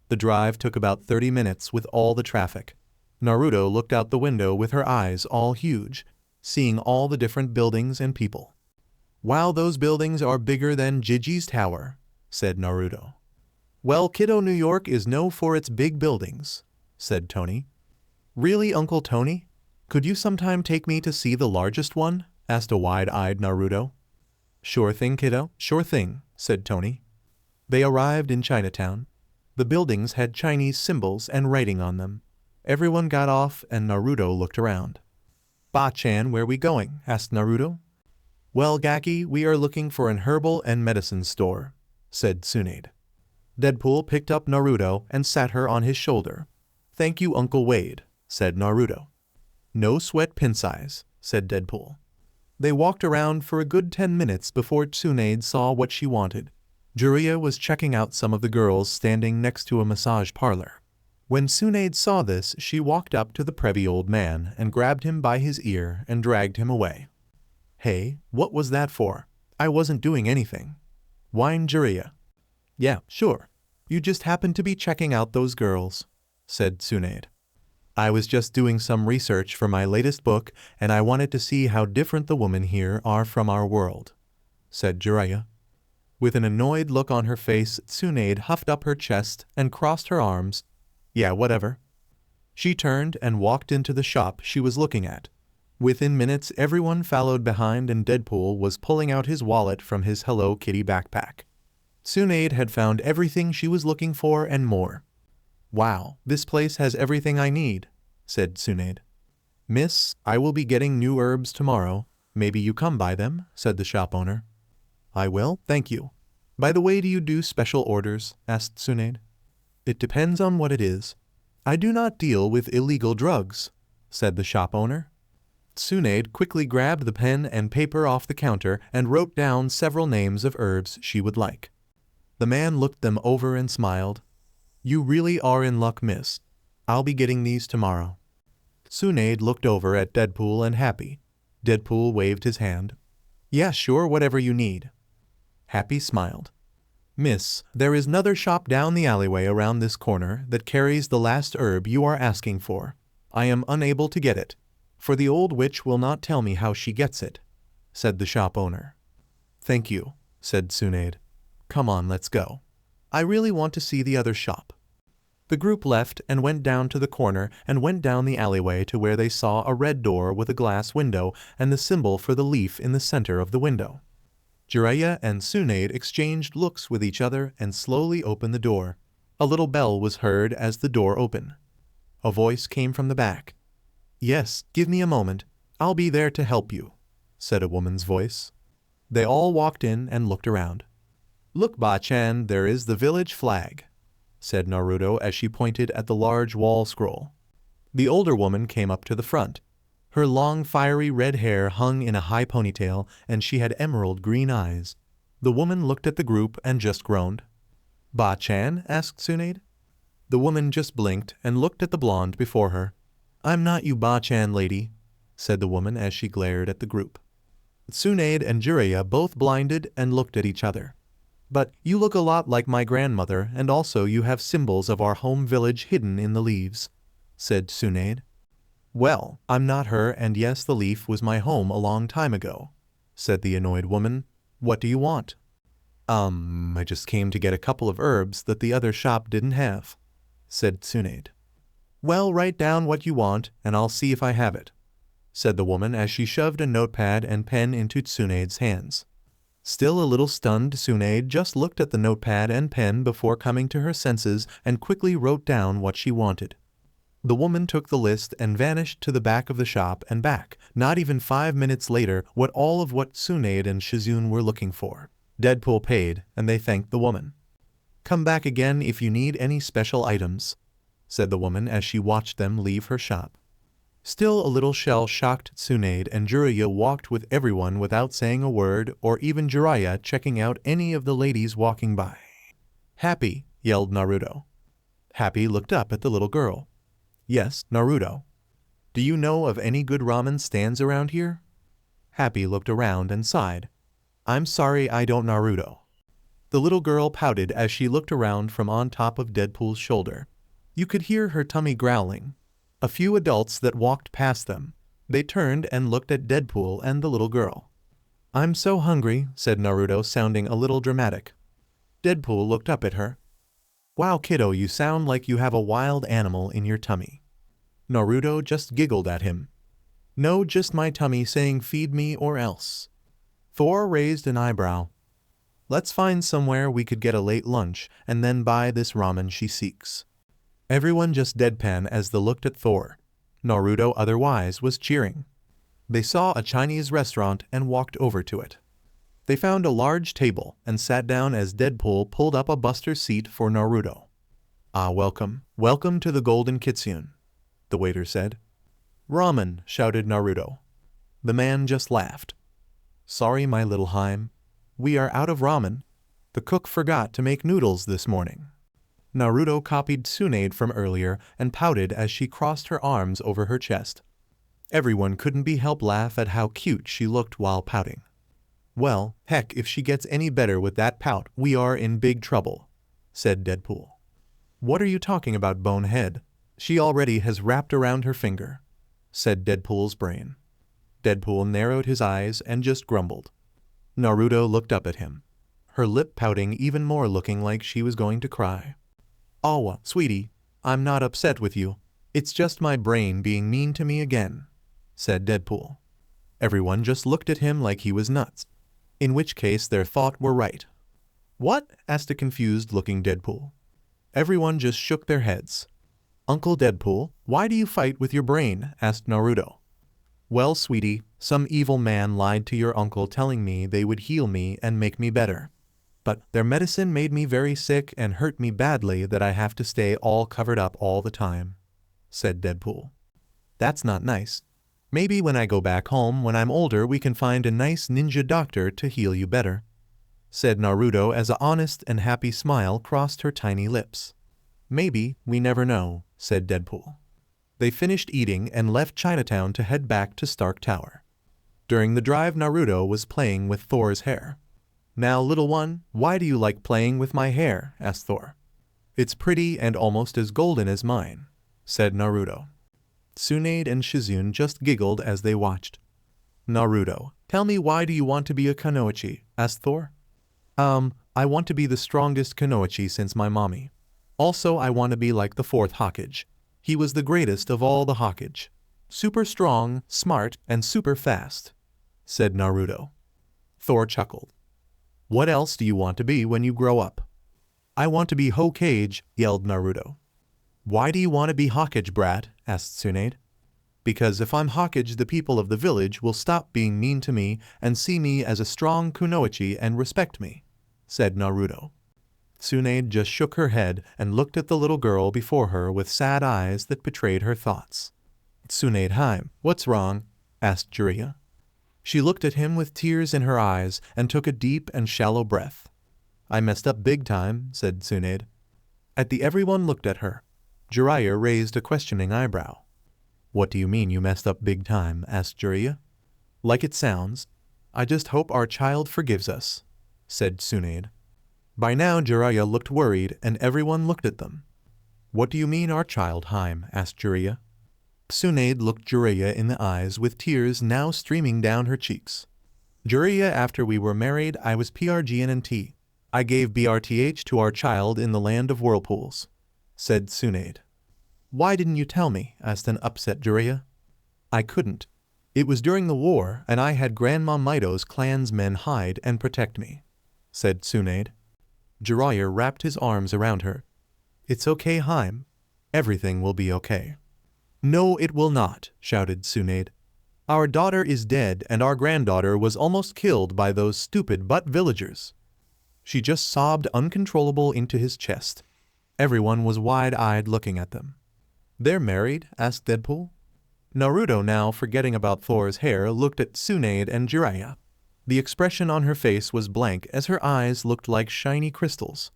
The drive took about 30 minutes with all the traffic. Naruto looked out the window with her eyes all huge, seeing all the different buildings and people. Wow, those buildings are bigger than Gigi's tower, said Naruto. Well, kiddo, New York is known for its big buildings, said Tony. Really, Uncle Tony? Could you sometime take me to see the largest one? Asked a wide-eyed Naruto. Sure thing, kiddo, sure thing, said Tony. They arrived in Chinatown. The buildings had Chinese symbols and writing on them. Everyone got off and Naruto looked around. Ba-chan, where we going? Asked Naruto. Well, Gaki, we are looking for an herbal and medicine store, said Tsunade. Deadpool picked up Naruto and sat her on his shoulder. Thank you, Uncle Wade, said Naruto. No sweat, Pinsai's, said Deadpool. They walked around for a good 10 minutes before Tsunade saw what she wanted. Jiraiya was checking out some of the girls standing next to a massage parlor. When Tsunade saw this, she walked up to the preppy old man and grabbed him by his ear and dragged him away. Hey, what was that for? I wasn't doing anything, whined Jiraiya. Yeah, sure. You just happened to be checking out those girls, said Tsunade. I was just doing some research for my latest book, and I wanted to see how different the women here are from our world, said Jiraiya. With an annoyed look on her face, Tsunade huffed up her chest and crossed her arms. Yeah, whatever. She turned and walked into the shop she was looking at. Within minutes, everyone followed behind and Deadpool was pulling out his wallet from his Hello Kitty backpack. Tsunade had found everything she was looking for and more. Wow, this place has everything I need, said Tsunade. Miss, I will be getting new herbs tomorrow. Maybe you come by them, said the shop owner. I will, thank you. By the way, do you do special orders? Asked Tsunade. It depends on what it is. I do not deal with illegal drugs, said the shop owner. Tsunade quickly grabbed the pen and paper off the counter and wrote down several names of herbs she would like. The man looked them over and smiled. You really are in luck, miss. I'll be getting these tomorrow. Tsunade looked over at Deadpool and Happy. Deadpool waved his hand. Yeah, sure, whatever you need. Happy smiled. Miss, there is another shop down the alleyway around this corner that carries the last herb you are asking for. I am unable to get it, for the old witch will not tell me how she gets it, said the shop owner. Thank you, said Tsunade. Come on, let's go. I really want to see the other shop. The group left and went down to the corner and went down the alleyway to where they saw a red door with a glass window and the symbol for the leaf in the center of the window. Jiraiya and Tsunade exchanged looks with each other and slowly opened the door. A little bell was heard as the door opened. A voice came from the back. Yes, give me a moment. I'll be there to help you, said a woman's voice. They all walked in and looked around. Look, Ba-chan, there is the village flag, said Naruto as she pointed at the large wall scroll. The older woman came up to the front. Her long, fiery red hair hung in a high ponytail, and she had emerald green eyes. The woman looked at the group and just groaned. Ba-chan? Asked Tsunade. The woman just blinked and looked at the blonde before her. I'm not you Ba-chan lady, said the woman as she glared at the group. Tsunade and Jiraiya both blinded and looked at each other. But you look a lot like my grandmother, and also you have symbols of our home village hidden in the leaves, said Tsunade. Well, I'm not her, and yes, the leaf was my home a long time ago, said the annoyed woman. What do you want? I just came to get a couple of herbs that the other shop didn't have, said Tsunade. Well, write down what you want, and I'll see if I have it, said the woman as she shoved a notepad and pen into Tsunade's hands. Still a little stunned, Tsunade just looked at the notepad and pen before coming to her senses and quickly wrote down what she wanted. The woman took the list and vanished to the back of the shop and back, not even 5 minutes later, all of what Tsunade and Shizune were looking for. Deadpool paid, and they thanked the woman. Come back again if you need any special items, said the woman as she watched them leave her shop. Still a little shell-shocked, Tsunade and Jiraiya walked with everyone without saying a word, or even Jiraiya checking out any of the ladies walking by. Happy, yelled Naruto. Happy looked up at the little girl. Yes, Naruto. Do you know of any good ramen stands around here? Happy looked around and sighed. I'm sorry, I don't, Naruto. The little girl pouted as she looked around from on top of Deadpool's shoulder. You could hear her tummy growling. A few adults that walked past them. They turned and looked at Deadpool and the little girl. I'm so hungry, said Naruto, sounding a little dramatic. Deadpool looked up at her. Wow, kiddo, you sound like you have a wild animal in your tummy. Naruto just giggled at him. No, just my tummy saying feed me or else. Thor raised an eyebrow. Let's find somewhere we could get a late lunch and then buy this ramen she seeks. Everyone just deadpan as they looked at Thor. Naruto otherwise was cheering. They saw a Chinese restaurant and walked over to it. They found a large table and sat down as Deadpool pulled up a buster seat for Naruto. "Ah, welcome to the Golden Kitsune," the waiter said. "Ramen," shouted Naruto. The man just laughed. "Sorry, my little Haim. We are out of ramen. The cook forgot to make noodles this morning." Naruto copied Tsunade from earlier and pouted as she crossed her arms over her chest. Everyone couldn't be helped laugh at how cute she looked while pouting. "Well, heck, if she gets any better with that pout, we are in big trouble," said Deadpool. "What are you talking about, bonehead? She already has wrapped around her finger," said Deadpool's brain. Deadpool narrowed his eyes and just grumbled. Naruto looked up at him, her lip pouting even more, looking like she was going to cry. "Oh, sweetie, I'm not upset with you. It's just my brain being mean to me again," said Deadpool. Everyone just looked at him like he was nuts, in which case their thought were right. "What?" asked a confused-looking Deadpool. Everyone just shook their heads. "Uncle Deadpool, why do you fight with your brain?" asked Naruto. "Well, sweetie, some evil man lied to your uncle telling me they would heal me and make me better. But their medicine made me very sick and hurt me badly that I have to stay all covered up all the time," said Deadpool. "That's not nice. Maybe when I go back home when I'm older we can find a nice ninja doctor to heal you better," said Naruto as an honest and happy smile crossed her tiny lips. "Maybe, we never know," said Deadpool. They finished eating and left Chinatown to head back to Stark Tower. During the drive, Naruto was playing with Thor's hair. "Now, little one, why do you like playing with my hair?" asked Thor. "It's pretty and almost as golden as mine," said Naruto. Tsunade and Shizune just giggled as they watched. "Naruto, tell me, why do you want to be a kunoichi?" asked Thor. I want to be the strongest kunoichi since my mommy. Also, I want to be like the fourth Hokage. He was the greatest of all the Hokage. Super strong, smart, and super fast," said Naruto. Thor chuckled. "What else do you want to be when you grow up?" "I want to be Hokage," yelled Naruto. "Why do you want to be Hokage, brat?" asked Tsunade. "Because if I'm Hokage, the people of the village will stop being mean to me and see me as a strong kunoichi and respect me," said Naruto. Tsunade just shook her head and looked at the little girl before her with sad eyes that betrayed her thoughts. "Tsunade Haim, what's wrong?" asked Jiraiya. She looked at him with tears in her eyes and took a deep and shallow breath. "I messed up big time," said Tsunade. Everyone looked at her. Jiraiya raised a questioning eyebrow. "What do you mean you messed up big time?" asked Jiraiya. "Like it sounds. I just hope our child forgives us," said Tsunade. By now Jiraiya looked worried and everyone looked at them. "What do you mean our child, Haim?" asked Jiraiya. Tsunade looked Jiraiya in the eyes with tears now streaming down her cheeks. "Jiraiya, after we were married I was PRGNNT. I gave BRTH to our child in the land of whirlpools," said Tsunade. "Why didn't you tell me?" asked an upset Jiraiya. "I couldn't. It was during the war and I had Grandma Mito's clansmen hide and protect me," said Tsunade. Jiraiya wrapped his arms around her. "It's okay, Haim. Everything will be okay." "No, it will not," shouted Tsunade. "Our daughter is dead and our granddaughter was almost killed by those stupid butt villagers." She just sobbed uncontrollable into his chest. Everyone was wide-eyed looking at them. "They're married?" asked Deadpool. Naruto, now forgetting about Thor's hair, looked at Tsunade and Jiraiya. The expression on her face was blank as her eyes looked like shiny crystals.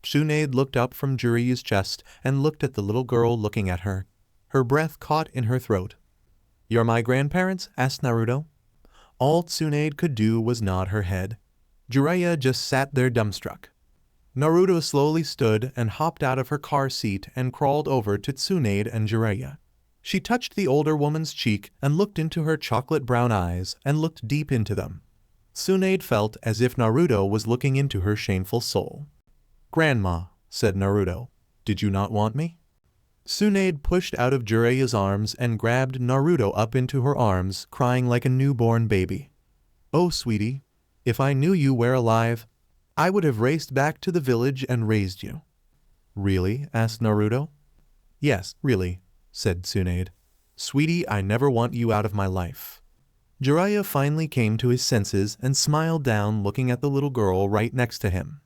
Tsunade looked up from Jiraiya's chest and looked at the little girl looking at her. Her breath caught in her throat. "You're my grandparents?" asked Naruto. All Tsunade could do was nod her head. Jiraiya just sat there dumbstruck. Naruto slowly stood and hopped out of her car seat and crawled over to Tsunade and Jiraiya. She touched the older woman's cheek and looked into her chocolate brown eyes and looked deep into them. Tsunade felt as if Naruto was looking into her shameful soul. "Grandma," said Naruto, "did you not want me?" Tsunade pushed out of Jiraiya's arms and grabbed Naruto up into her arms, crying like a newborn baby. "Oh, sweetie, if I knew you were alive, I would have raced back to the village and raised you." "Really?" asked Naruto. "Yes, really," said Tsunade. "Sweetie, I never want you out of my life." Jiraiya finally came to his senses and smiled down, looking at the little girl right next to him.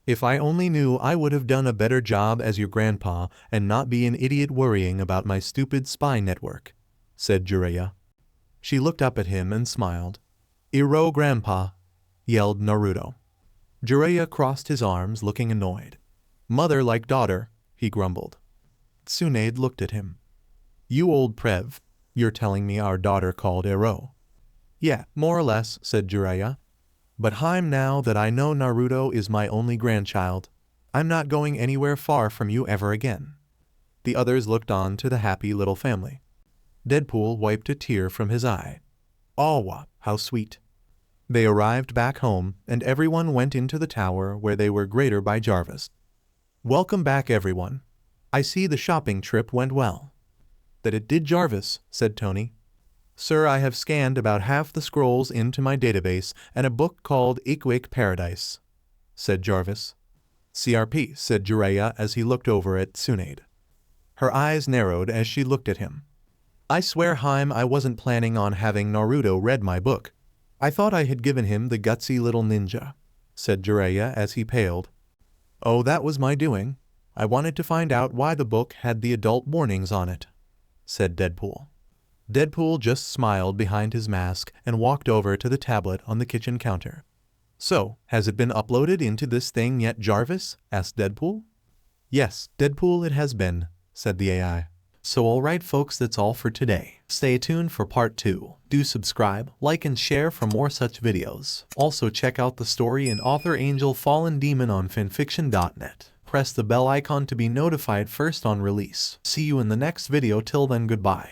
"If I only knew, I would have done a better job as your grandpa and not be an idiot worrying about my stupid spy network," said Jiraiya. She looked up at him and smiled. "Iro, grandpa," yelled Naruto. Jiraiya crossed his arms, looking annoyed. "Mother like daughter," he grumbled. Tsunade looked at him. "You old prev, you're telling me our daughter called Iro?" "Yeah, more or less," said Jiraiya. "But now that I know Naruto is my only grandchild, I'm not going anywhere far from you ever again." The others looked on to the happy little family. Deadpool wiped a tear from his eye. "Aw, how sweet." They arrived back home, and everyone went into the tower where they were greeted by Jarvis. "Welcome back, everyone. I see the shopping trip went well." "That it did, Jarvis," said Tony. "Sir, I have scanned about half the scrolls into my database and a book called Ikwik Paradise," said Jarvis. "CRP," said Jiraiya as he looked over at Tsunade. Her eyes narrowed as she looked at him. "I swear, I wasn't planning on having Naruto read my book. I thought I had given him the gutsy little ninja," said Jiraiya as he paled. "Oh, that was my doing. I wanted to find out why the book had the adult warnings on it," said Deadpool. Deadpool just smiled behind his mask and walked over to the tablet on the kitchen counter. "So, has it been uploaded into this thing yet, Jarvis?" asked Deadpool. "Yes, Deadpool, it has been," said the AI. So alright folks, that's all for today. Stay tuned for part 2. Do subscribe, like and share for more such videos. Also check out the story and author AngelFallenDemon on fanfictionnet. Press the bell icon to be notified first on release. See you in the next video. Till then, goodbye.